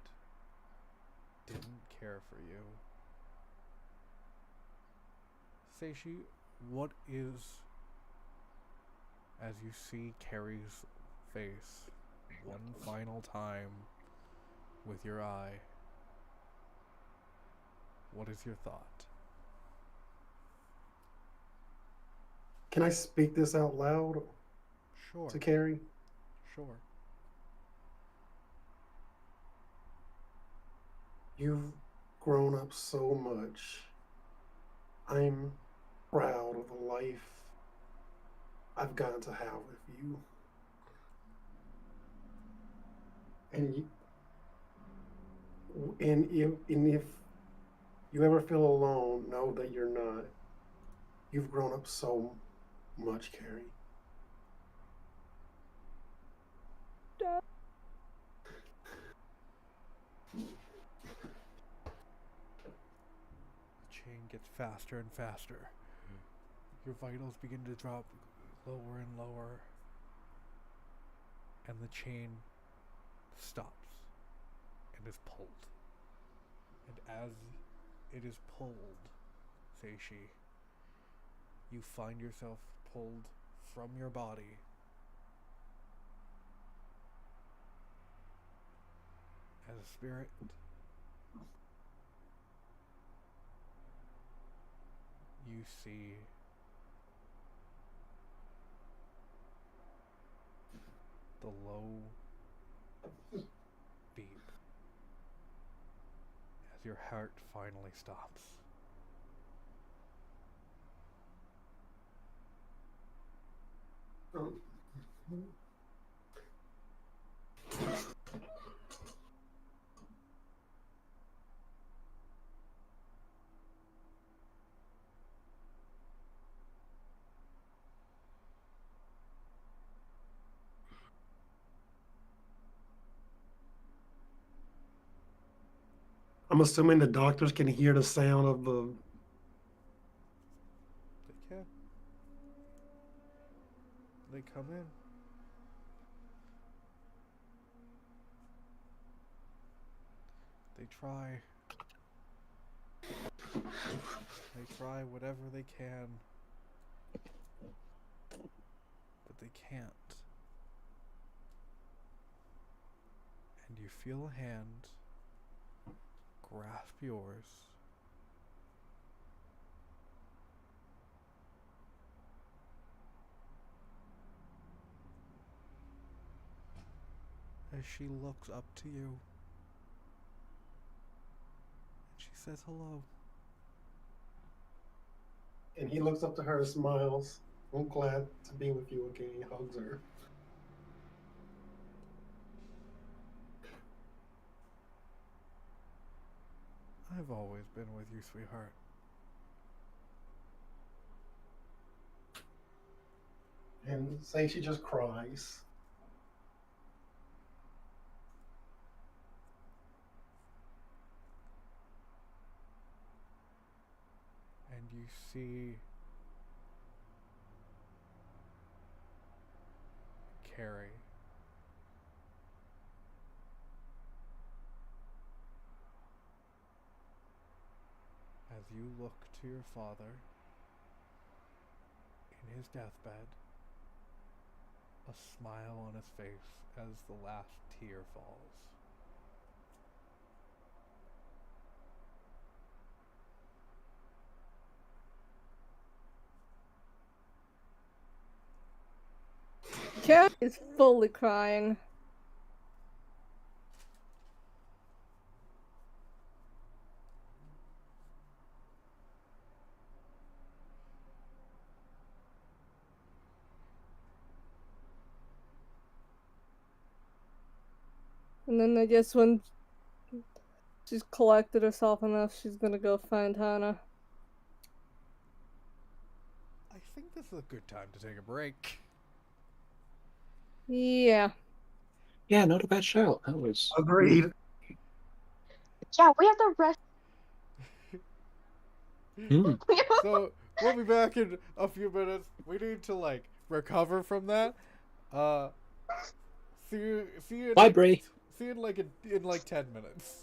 didn't care for you. Seishi, what is, as you see Carrie's face one final time with your eye, what is your thought? Can I speak this out loud Sure. to Carrie? Sure. You've grown up so much. I'm proud of the life I've gotten to have with you. And if you ever feel alone, know that you're not. You've grown up so much, Carrie. Dad. The chain gets faster and faster. Your vitals begin to drop lower and lower. And the chain stops and is pulled. And as it is pulled, Seishi, you find yourself pulled from your body as a spirit. You see the low beep as your heart finally stops. I'm assuming the doctors can hear the sound of the. They can. They come in. They try. They try whatever they can. But they can't. And you feel a hand grasp yours. As she looks up to you. And she says hello. And he looks up to her and smiles. I'm glad to be with you again. He hugs her. I've always been with you, sweetheart. And say she just cries. And you see Carrie. As you look to your father in his deathbed, a smile on his face as the last tear falls. Carrie is fully crying. And then I guess when she's collected herself enough, she's gonna go find Hana. I think this is a good time to take a break. Yeah. Yeah, not a bad shout. That was. Agreed. Yeah, we have the rest. Mm. So we'll be back in a few minutes. We need to like recover from that. Uh, see you in Bye, like Bree. see you in like in like 10 minutes.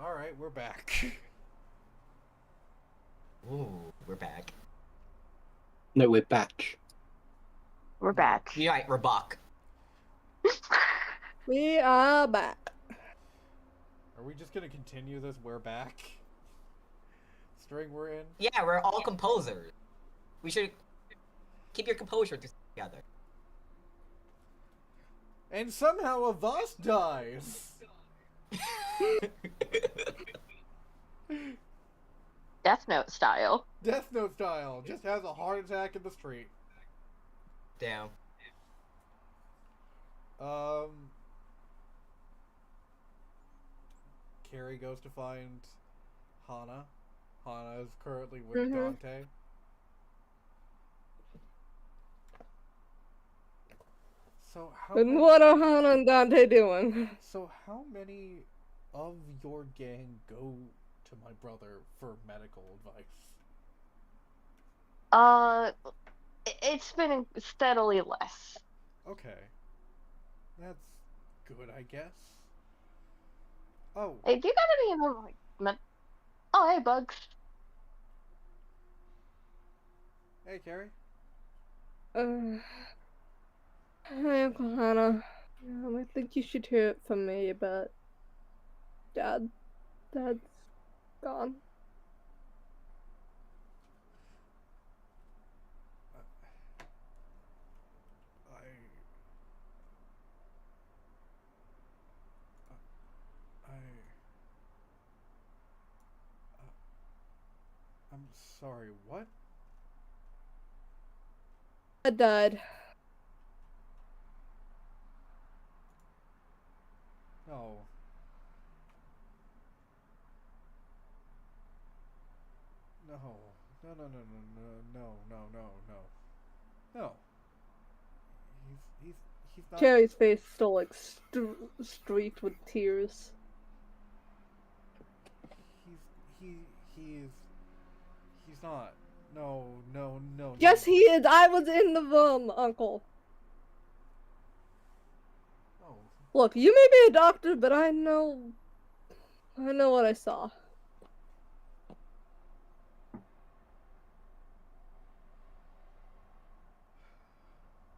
Alright, we're back. Ooh, we're back. No, we're back. We're back. You're right, we're back. We are back. Are we just gonna continue this we're back string we're in? Yeah, we're all composers. We should keep your composure together. And somehow a Voss dies! Death Note style. Death Note style, just has a heart attack in the street. Damn. Carrie goes to find Hana. Hana is currently with Mhm. Dante. So how And many, what are Hana and Dante doing? so how many of your gang go to my brother for medical advice? It's been steadily less. Okay. That's good, I guess. Oh, Hey, do you got any of them like Oh, hey, Bugs. hey Carrie. Hi, Uncle Hana. I think you should hear it from me, but Dad's gone. I'm sorry, what? Dad died. No. No. No, no, no, no, no, no, no, no. No. He's not. Cherry's face still like streaked with tears. He's not. No, no, no. Yes, no. he is. I was in the room, Uncle. Oh, Look, you may be a doctor, but I know what I saw.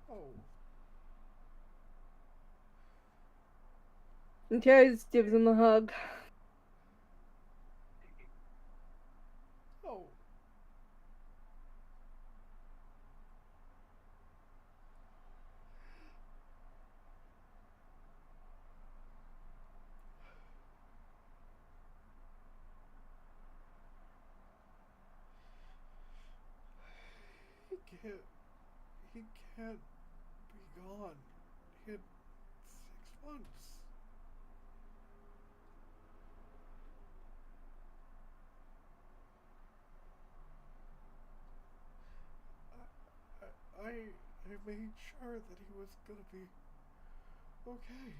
oh. And Cherry just gives him a hug. Oh. He can't be gone in 6 months. I made sure that he was gonna be okay.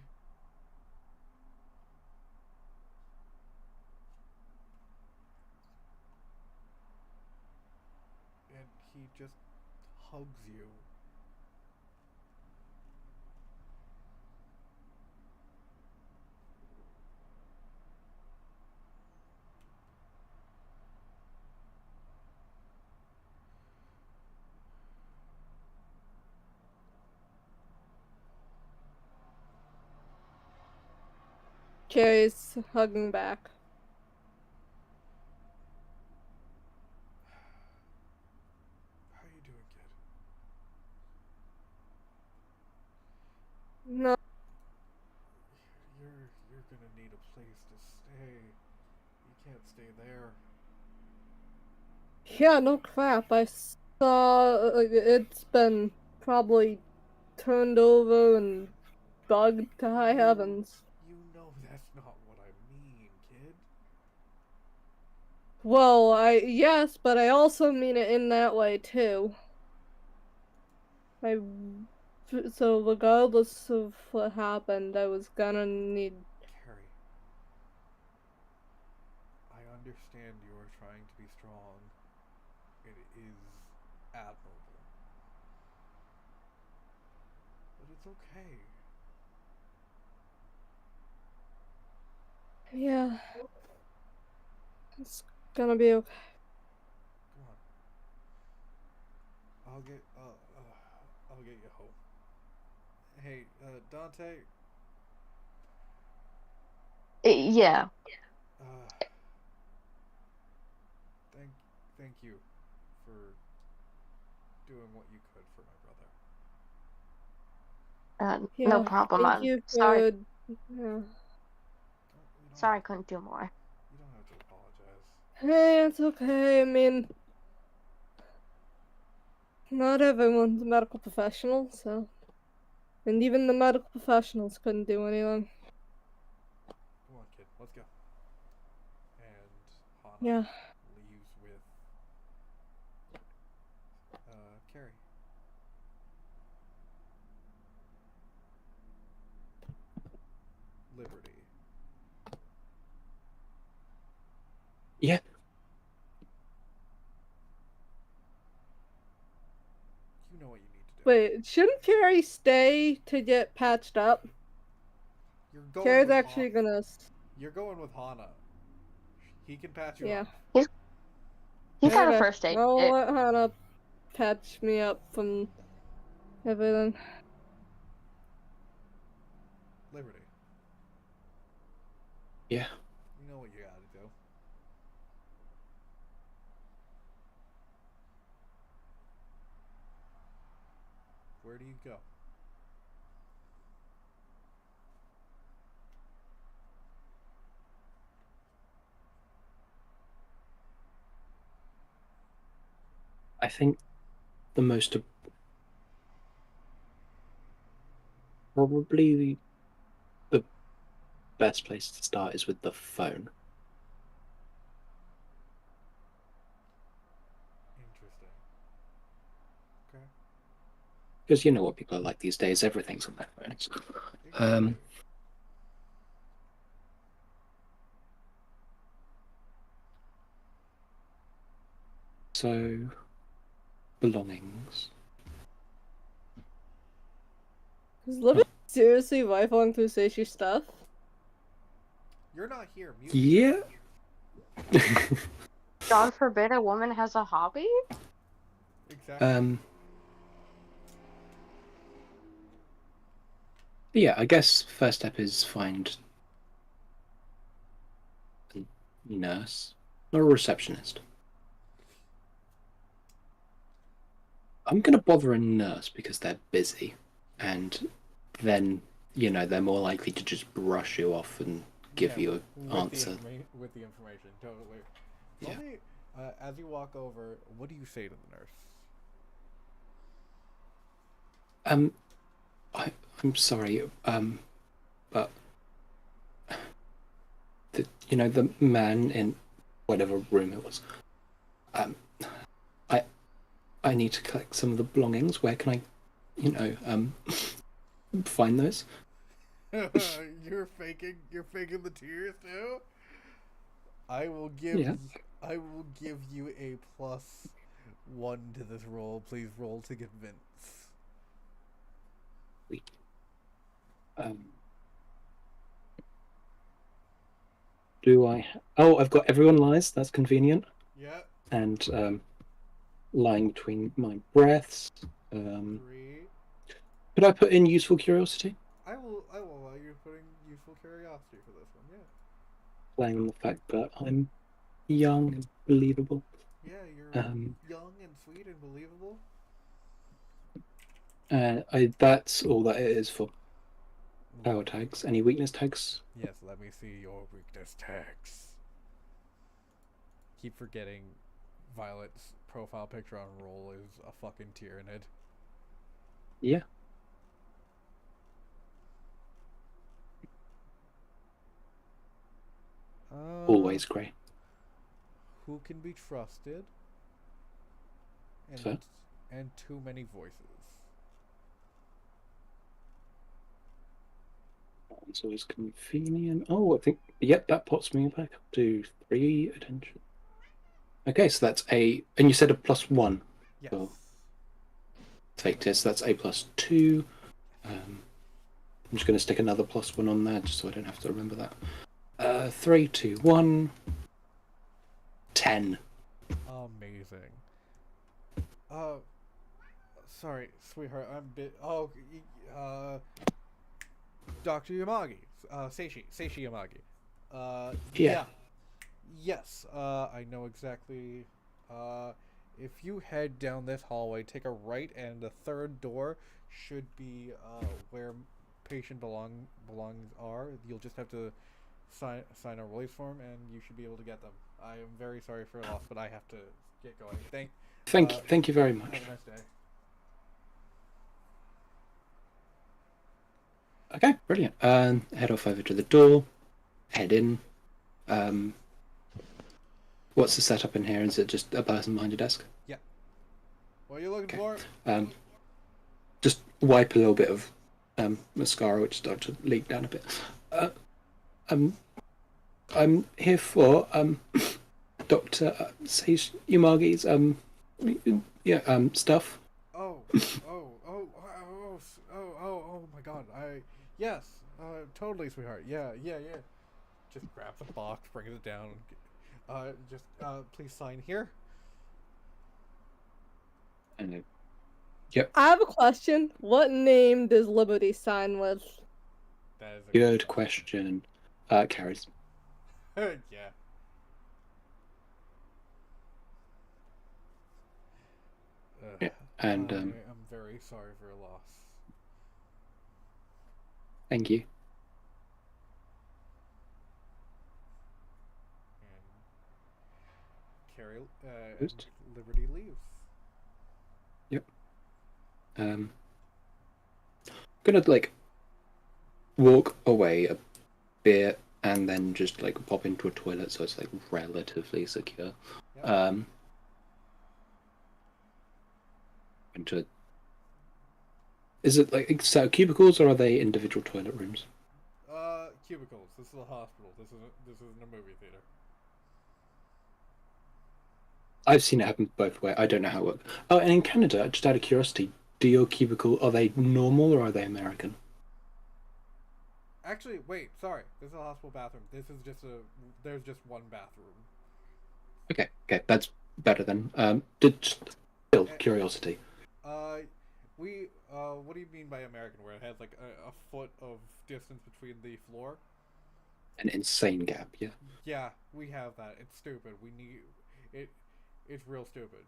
And he just hugs you. Cherry's hugging back. How you doing, kid? No. You're gonna need a place to stay. You can't stay there. Yeah, no crap. I saw it's been probably turned over and bugged to high heavens. You know that's not what I mean, kid. Well, yes, but I also mean it in that way too. So regardless of what happened, I was gonna need. Carrie, I understand you are trying to be strong. It is admirable. But it's okay. Yeah. It's gonna be okay. Come on. I'll get you home. Hey, Dante. Yeah. Uh, thank you for doing what you could for my brother. No Yeah, problem. thank I'm you sorry. for. Yeah. Sorry I couldn't do more. You don't have to apologize. Hey, it's okay. I mean, not everyone's a medical professional, so. And even the medical professionals couldn't do anything. Come on, kid. Let's go. And Hana Yeah. leaves with Carrie. Liberty. Yeah. You know what you need to do. Wait, shouldn't Carrie stay to get patched up? You're going Carrie's with actually gonna. You're going with Hana. He can patch you Yeah. up. He's got a Okay, first aid I'll kit. let Hannah patch me up from everything. Liberty. Yeah. You know what you gotta do. Where do you go? I think the most probably the best place to start is with the phone. Interesting. Okay. Because you know what people are like these days, everything's on their phones. Exactly. So, belongings. Is Libby seriously rifling through Seishi stuff? You're not here. Mute. Yeah. God forbid a woman has a hobby? Exactly. Yeah, I guess first step is find a nurse, not a receptionist. I'm gonna bother a nurse because they're busy, and then they're more likely to just brush you off and give you an answer. With the information, totally. Yeah. Tell me, as you walk over, what do you say to the nurse? I'm sorry, but the man in whatever room it was. I need to collect some of the belongings. Where can I, find those? You're faking the tears too? I will give you a +1 to this roll. Please roll to convince. Sweet. Do I? Oh, I've got everyone lies. That's convenient. Yeah. And lying between my breaths. 3. Could I put in useful curiosity? I will allow you to put in useful curiosity for this one. Yeah. Playing on the fact that I'm young and believable. Yeah, you're young and sweet and believable. That's all that it is for power tags. Any weakness tags? Yes, let me see your weakness tags. Keep forgetting Violet's profile picture on roll is a fucking Tyranid. Yeah. Always grey. Who can be trusted? Fair. And too many voices. It's always convenient. Oh, I think, yep, that pots me back up to 3 attention. Okay, so that's and you said a +1. Yes. For fake test, that's a +2. I'm just going to stick another +1 on there just so I don't have to remember that. 3, 2, 1. 10. Amazing. Sorry, sweetheart. I'm bit. Dr. Yamagi. Seishi Yamagi. Yeah. Yes. I know exactly. If you head down this hallway, take a right, and the third door should be where patient belongings are. You'll just have to sign a release form, and you should be able to get them. I am very sorry for your loss, but I have to get going. Thank you very much. Have a nice day. Okay, brilliant. Head off over to the door. Head in. What's the setup in here? Is it just a person behind your desk? Yeah. What are you looking Okay. for? Just wipe a little bit of mascara, which started to leak down a bit. I'm here for Dr. Seishi Yamagi's stuff. Oh my God! Yes, totally, sweetheart. Yeah. Just grabs the box, brings it down. Please sign here. Yep. I have a question. What name does Liberty sign with? That is a Good question. Carries. Yeah. Yeah, and I'm very sorry for your loss. thank you. And Carrie, and Just- Liberty leaves. Gonna walk away a bit and then just pop into a toilet so it's relatively secure. Yep. Is it set of cubicles or are they individual toilet rooms? Cubicles. This is a hospital. This isn't a movie theater. I've seen it happen both ways. I don't know how it works. Oh, and in Canada, just out of curiosity, do your cubicle, are they normal or are they American? Actually, wait. Sorry. This is a hospital bathroom. There's just one bathroom. Okay, that's better then. Still curiosity. What do you mean by American? Where it has a foot of distance between the floor? An insane gap, yeah. Yeah, we have that. It's stupid. We need it. It's real stupid.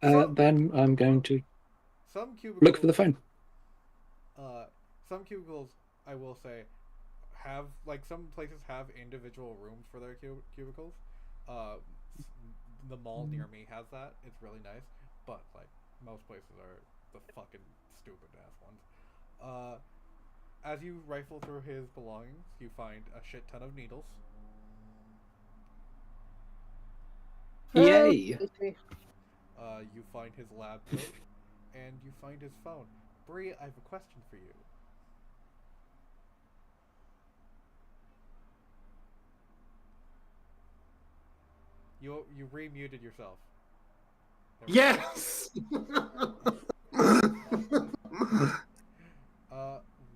Then I'm going to Some cubicles. look for the phone. Some cubicles, I will say, have some places have individual rooms for their cubicles. The mall near me has that. It's really nice, but most places are the fucking stupid ass ones. As you rifle through his belongings, you find a shit ton of needles. Yay! You find his lab coat, and you find his phone. Bree, I have a question for you. You remuted yourself. There we go. Yes.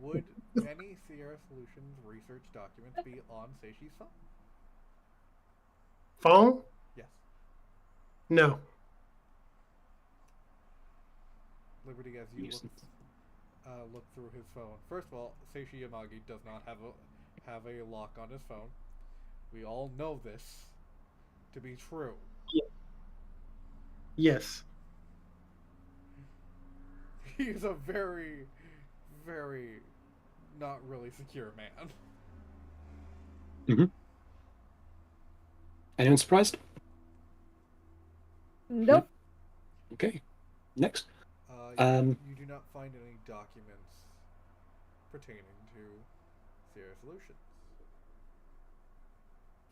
Would any Sierra Solutions research documents be on Seishi's phone? Phone? Yes. No. Liberty, as you Nuisance. look through his phone. First of all, Seishi Yamagi does not have a lock on his phone. We all know this to be true. Yes. He is a very, very not really secure man. Anyone surprised? Nope. Okay. Next. You do not find any documents pertaining to Sierra Solutions.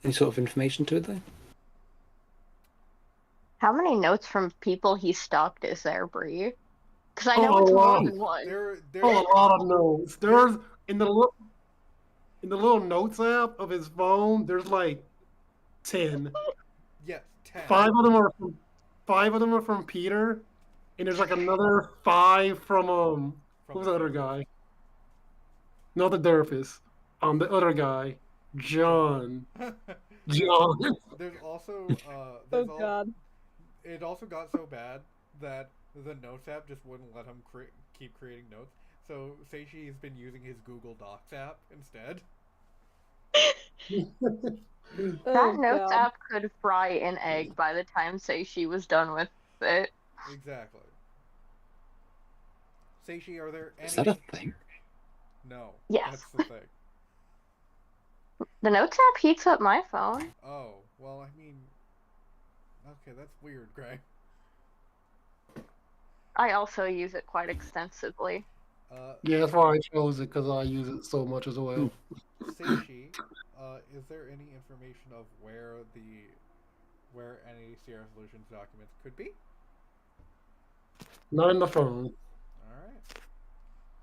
Any sort of information to it though? How many notes from people he stalked is there, Bree? Because I know Oh, it's more wow. than one. There Oh, a lot of notes. There's in the little notes app of his phone. There's 10. yes, 10. Five of them are from Peter, and there's another 5 from who's the other guy? Not the therapist. The other guy, John. John. There's also Oh there's god. it also got so bad that the Notes app just wouldn't let him keep creating notes. So Seishi has been using his Google Docs app instead. That Oh notes god. app could fry an egg by the time Seishi was done with it. Exactly. Seishi, are there any? Is that a thing? No. Yes. That's the thing. The notes app heats up my phone. Oh, well, I mean, okay, that's weird, Greg. I also use it quite extensively. Yeah, that's why I chose it, because I use it so much as well. Seishi, is there any information of where any Sierra Solutions documents could be? Not in the phone. All right.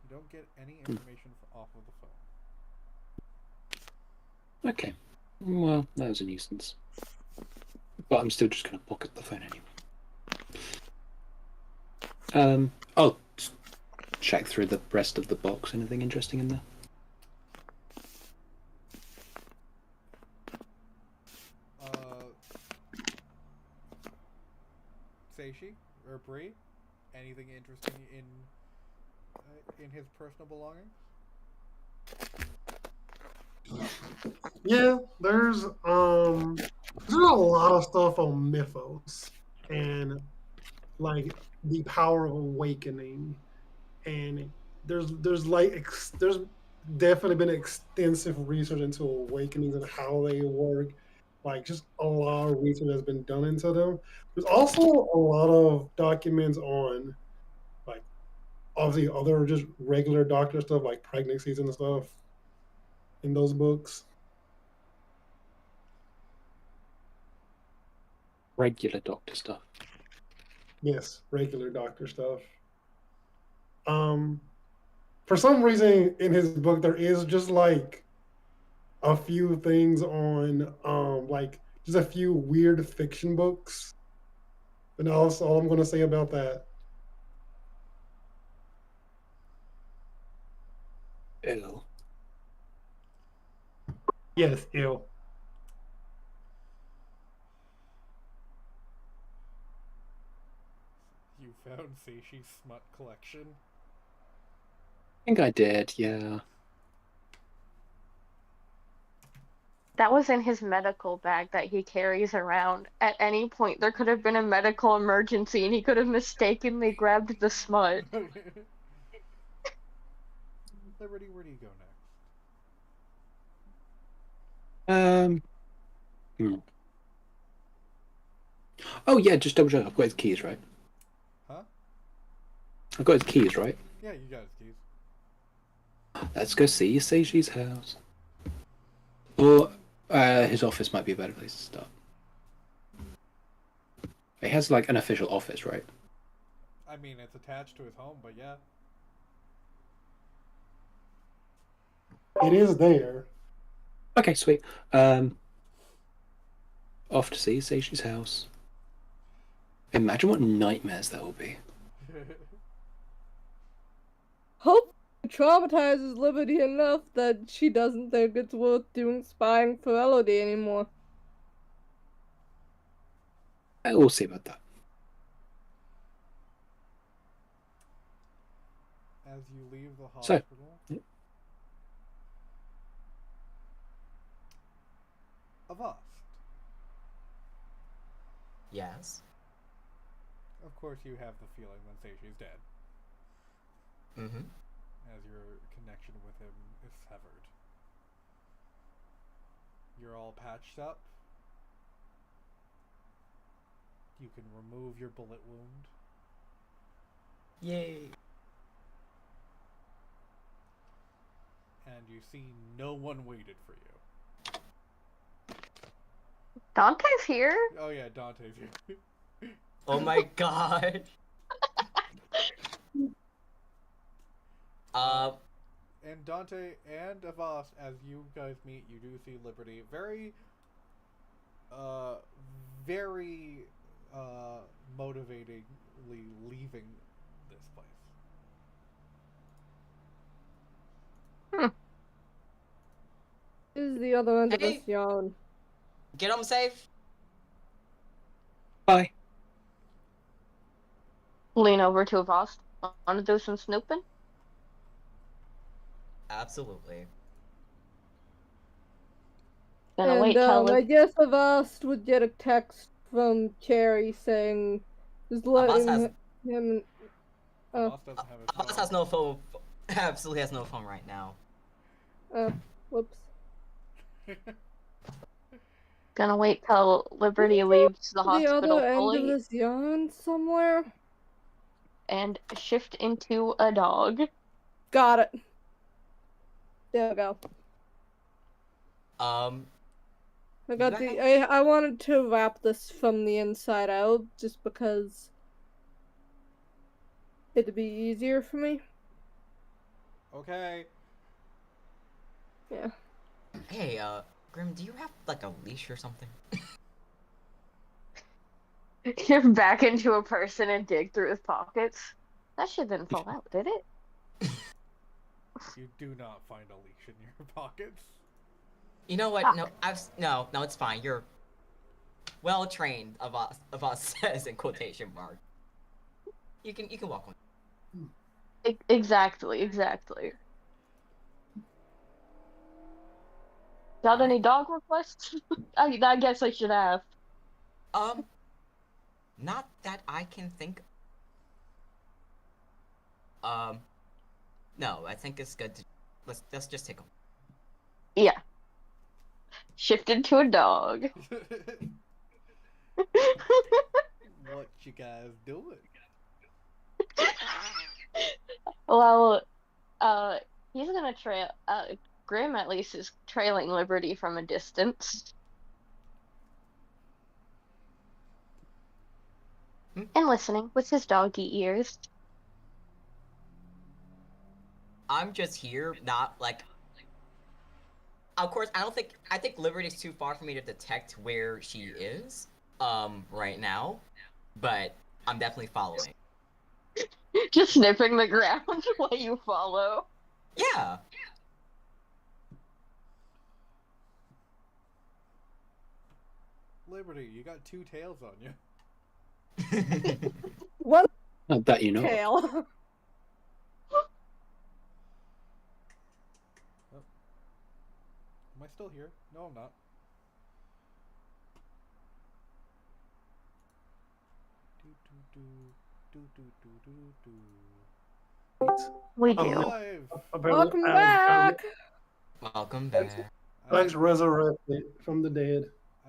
You don't get any information off of the phone. Okay. Well, that was a nuisance. But I'm still just going to pocket the phone anyway. I'll check through the rest of the box. Anything interesting in there? Seishi or Bree, anything interesting in his personal belongings? Yeah, there's a lot of stuff on Mythos and like the power of awakening, and there's definitely been extensive research into awakenings and how they work. Like just a lot of research has been done into them. There's also a lot of documents on like obviously other just regular doctor stuff like pregnancies and stuff in those books. Regular doctor stuff. Yes, regular doctor stuff. For some reason in his book there is just like a few things on like just a few weird fiction books. And that's all I'm gonna say about that. Ew. Yes, ew. You found Seishi's smut collection? I think I did, yeah. That was in his medical bag that he carries around. At any point, there could have been a medical emergency and he could have mistakenly grabbed the smut. Liberty, where do you go next? Oh yeah, just double check. I've got his keys, right? Huh? I've got his keys, right? Yeah, you got his keys. Let's go see Seishi's house. Or his office might be a better place to start. He has like an official office, right? I mean, it's attached to his home, but yeah. It is there. Okay, sweet. Off to see Seishi's house. Imagine what nightmares that will be. Hope it traumatizes Liberty enough that she doesn't think it's worth doing spying for Elodie anymore. We'll see about that. As you leave the So- hospital. Avast. Yes. Of course, you have the feeling that Seishi's dead, Mm-hmm. as your connection with him is severed. You're all patched up. You can remove your bullet wound. Yay. And you see no one waited for you. Dante's here? Oh yeah, Dante's here. Oh my god. And Dante and Avast, as you guys meet, you do see Liberty very motivatingly leaving this place. This is the other end of Hey. this yarn. Get home safe. Bye. Lean over to Avast. Want to do some snooping? Absolutely. Gonna And wait till I guess Avast would get a text from Cherry saying, just letting has- him. Moss doesn't have his Avast phone. has no phone. Absolutely has no phone right now. Whoops. Gonna wait till Liberty leaves the The hospital other end of fully this yarn somewhere. and shift into a dog. Got it. There we go. I got You the. I wanted to wrap this from the inside out just because it'd be easier for me. Okay. Yeah. Hey, Grim, do you have like a leash or something? You're back into a person and dig through his pockets. That shit didn't fall out, did it? You do not find a leash in your pockets. You know what? Fuck. No, it's fine. You're well trained. Of us says in quotation mark. You can walk on. Exactly. Got any dog requests? I guess I should have. Not that I can think. No, I think it's good to let's just take a. Yeah. Shift into a dog. What you guys doing? Well, he's gonna trail. Grim at least is trailing Liberty from a distance. And listening with his doggy ears. I'm just here, not like. Of course, I think Liberty's too far for me to detect where she is, right now, but I'm definitely following. Just sniffing the ground while you follow. Yeah. Liberty, you got two tails on you. One Not that you know. tail. Am I still here? No, I'm not. We Oh, do. Alive! Welcome back. Welcome back. Alex resurrected from the dead.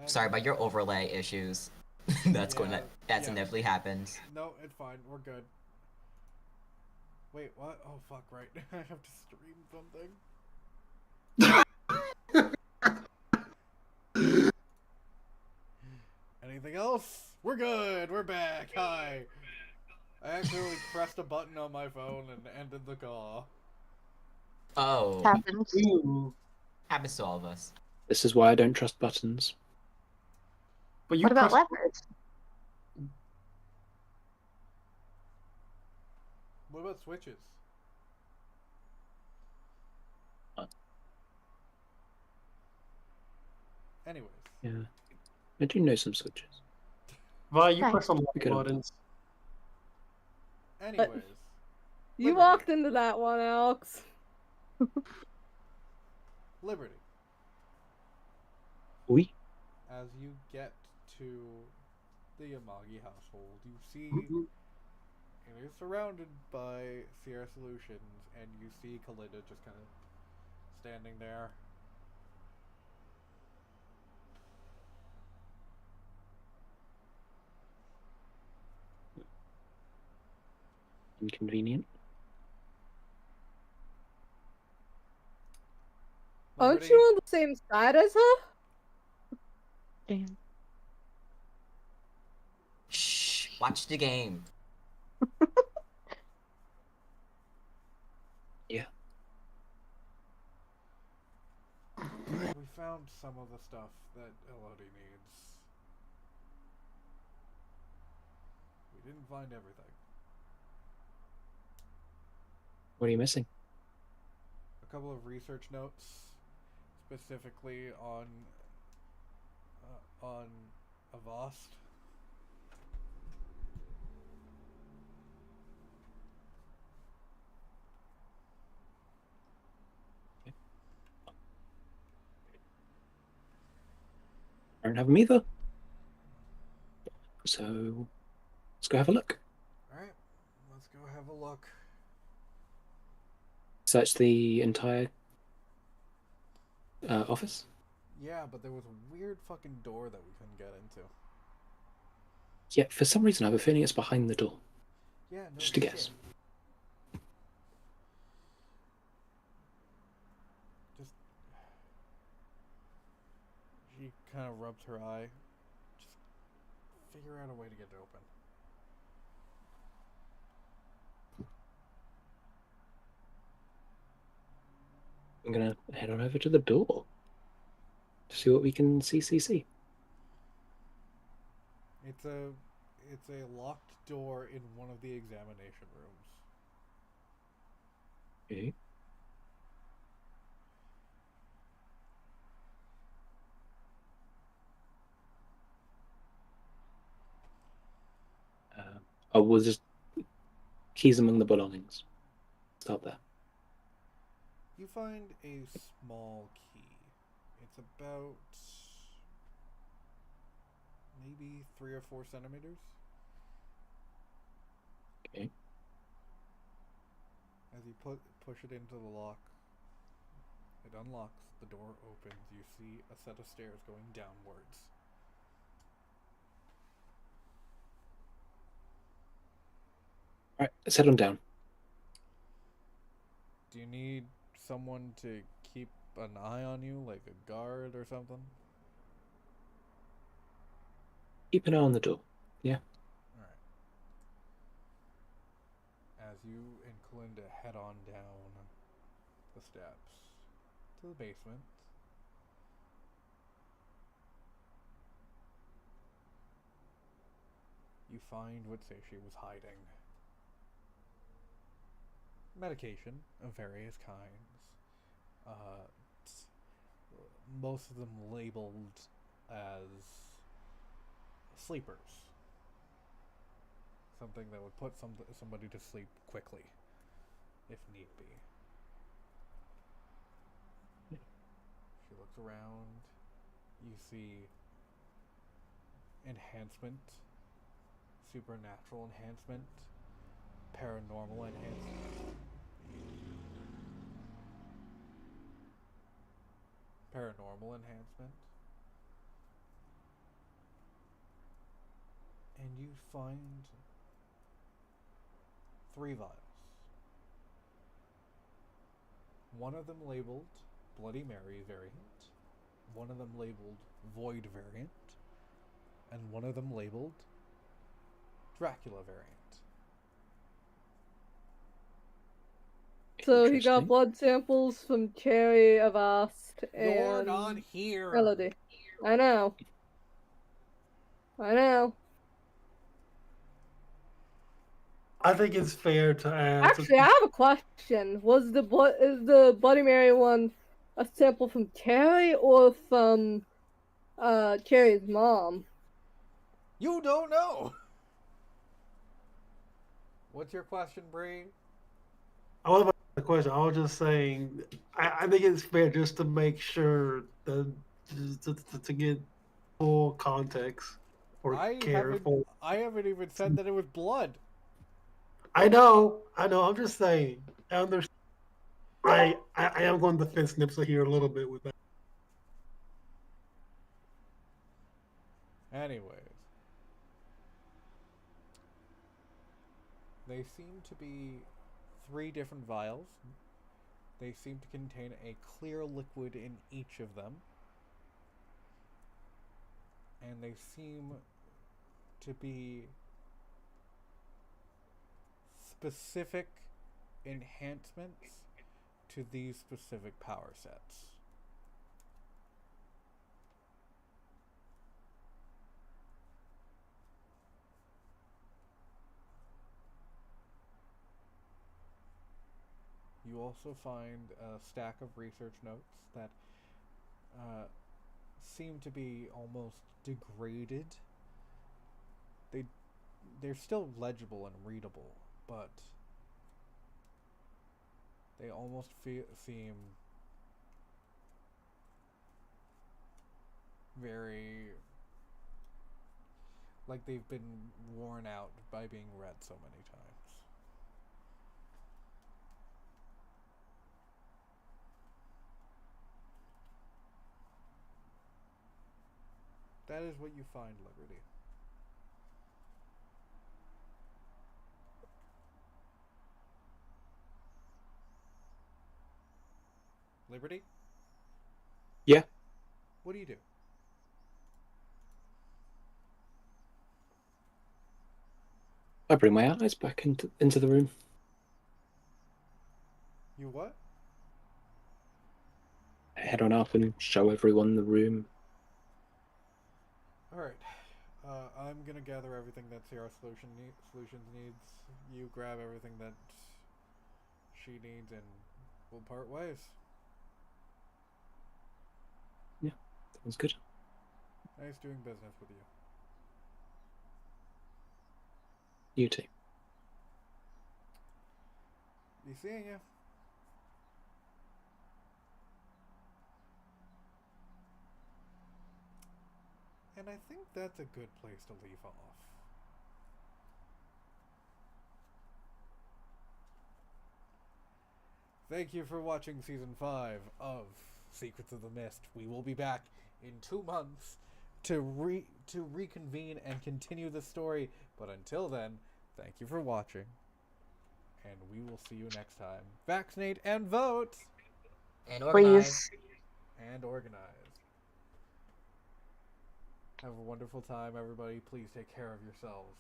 Sorry about your overlay issues. That's Yeah. inevitably happens. No, it's fine. We're good. Wait, what? Oh, fuck, right. I have to stream something. Anything else? We're good. We're back. Hi. I accidentally pressed a button on my phone and ended the call. Oh, Happens. Ooh. happens to all of us. This is why I don't trust buttons. But you What about press- leopards? What about switches? Anyways. Yeah. I do know some switches. Vi, you Nice. press a lot of Pick it up. buttons. Anyways. You Liberty. walked into that one, Alex. Liberty. Oui. As you get to the Yamagi household, you see Mhm. it is surrounded by Sierra Solutions, and you see Kalida just kind of standing there. Inconvenient. Aren't Liberty, you on the same side as her? Damn. Shh. Watch the game. we found some of the stuff that Elodie needs. We didn't find everything. What are you missing? A couple of research notes, specifically on on Avast. I don't have them either. So let's go have a look. Alright, let's go have a look. Search the entire office. Yeah, but there was a weird fucking door that we couldn't get into. Yeah, for some reason I have a feeling it's behind the door. Yeah, no Just a shit. guess. Just... She kind of rubs her eye. Just figure out a way to get it open. I'm gonna head on over to the door to see what we can see. It's a locked door in one of the examination rooms. Okay. We'll just keys among the belongings. Start there. You find a small key. It's about maybe 3 or 4 centimeters. Okay. As you push it into the lock, it unlocks, the door opens, you see a set of stairs going downwards. All right, let's head on down. Do you need someone to keep an eye on you, like a guard or something? Keep an eye on the door. Yeah. Alright. As you and Kalinda head on down the steps to the basement, you find what Seishi was hiding. Medication of various kinds. Most of them labeled as sleepers. Something that would put somebody to sleep quickly, if need be. She looks around. You see enhancement, supernatural enhancement, paranormal enhancement. Paranormal enhancement. And you find 3 vials. One of them labeled Bloody Mary variant, one of them labeled Void variant, and one of them labeled Dracula variant. So he got Interesting. blood samples from Cherry, Avast, You're and not here! Melody. I know. I know. I think it's fair to ask. Actually, I have a question. Was is the Bloody Mary one a sample from Cherry or from Cherry's mom? You don't know! What's your question, Bree? I was about the question. I was just saying. I think it's fair just to make sure that to get full context or I careful. haven't even said that it was blood. I know. I'm just saying. I understand. I am going to defend Snipsa here a little bit with that. Anyways. They seem to be 3 different vials. They seem to contain a clear liquid in each of them. And they seem to be specific enhancements to these specific power sets. You also find a stack of research notes that seem to be almost degraded. They're still legible and readable, but they almost seem very like they've been worn out by being read so many times. That is what you find, Liberty. Liberty? Yeah. What do you do? I bring my allies back into the room. You what? I head on up and show everyone the room. Alright. I'm gonna gather everything that Sierra Solutions needs. You grab everything that she needs, and we'll part ways. Sounds good. Nice doing business with you. You too. Be seeing you. And I think that's a good place to leave off. Thank you for watching Season 5 of Secrets of the Mist. We will be back in 2 months to reconvene and continue the story. But until then, thank you for watching. And we will see you next time. Vaccinate and vote! And organize. Please. And organize. Have a wonderful time, everybody. Please take care of yourselves.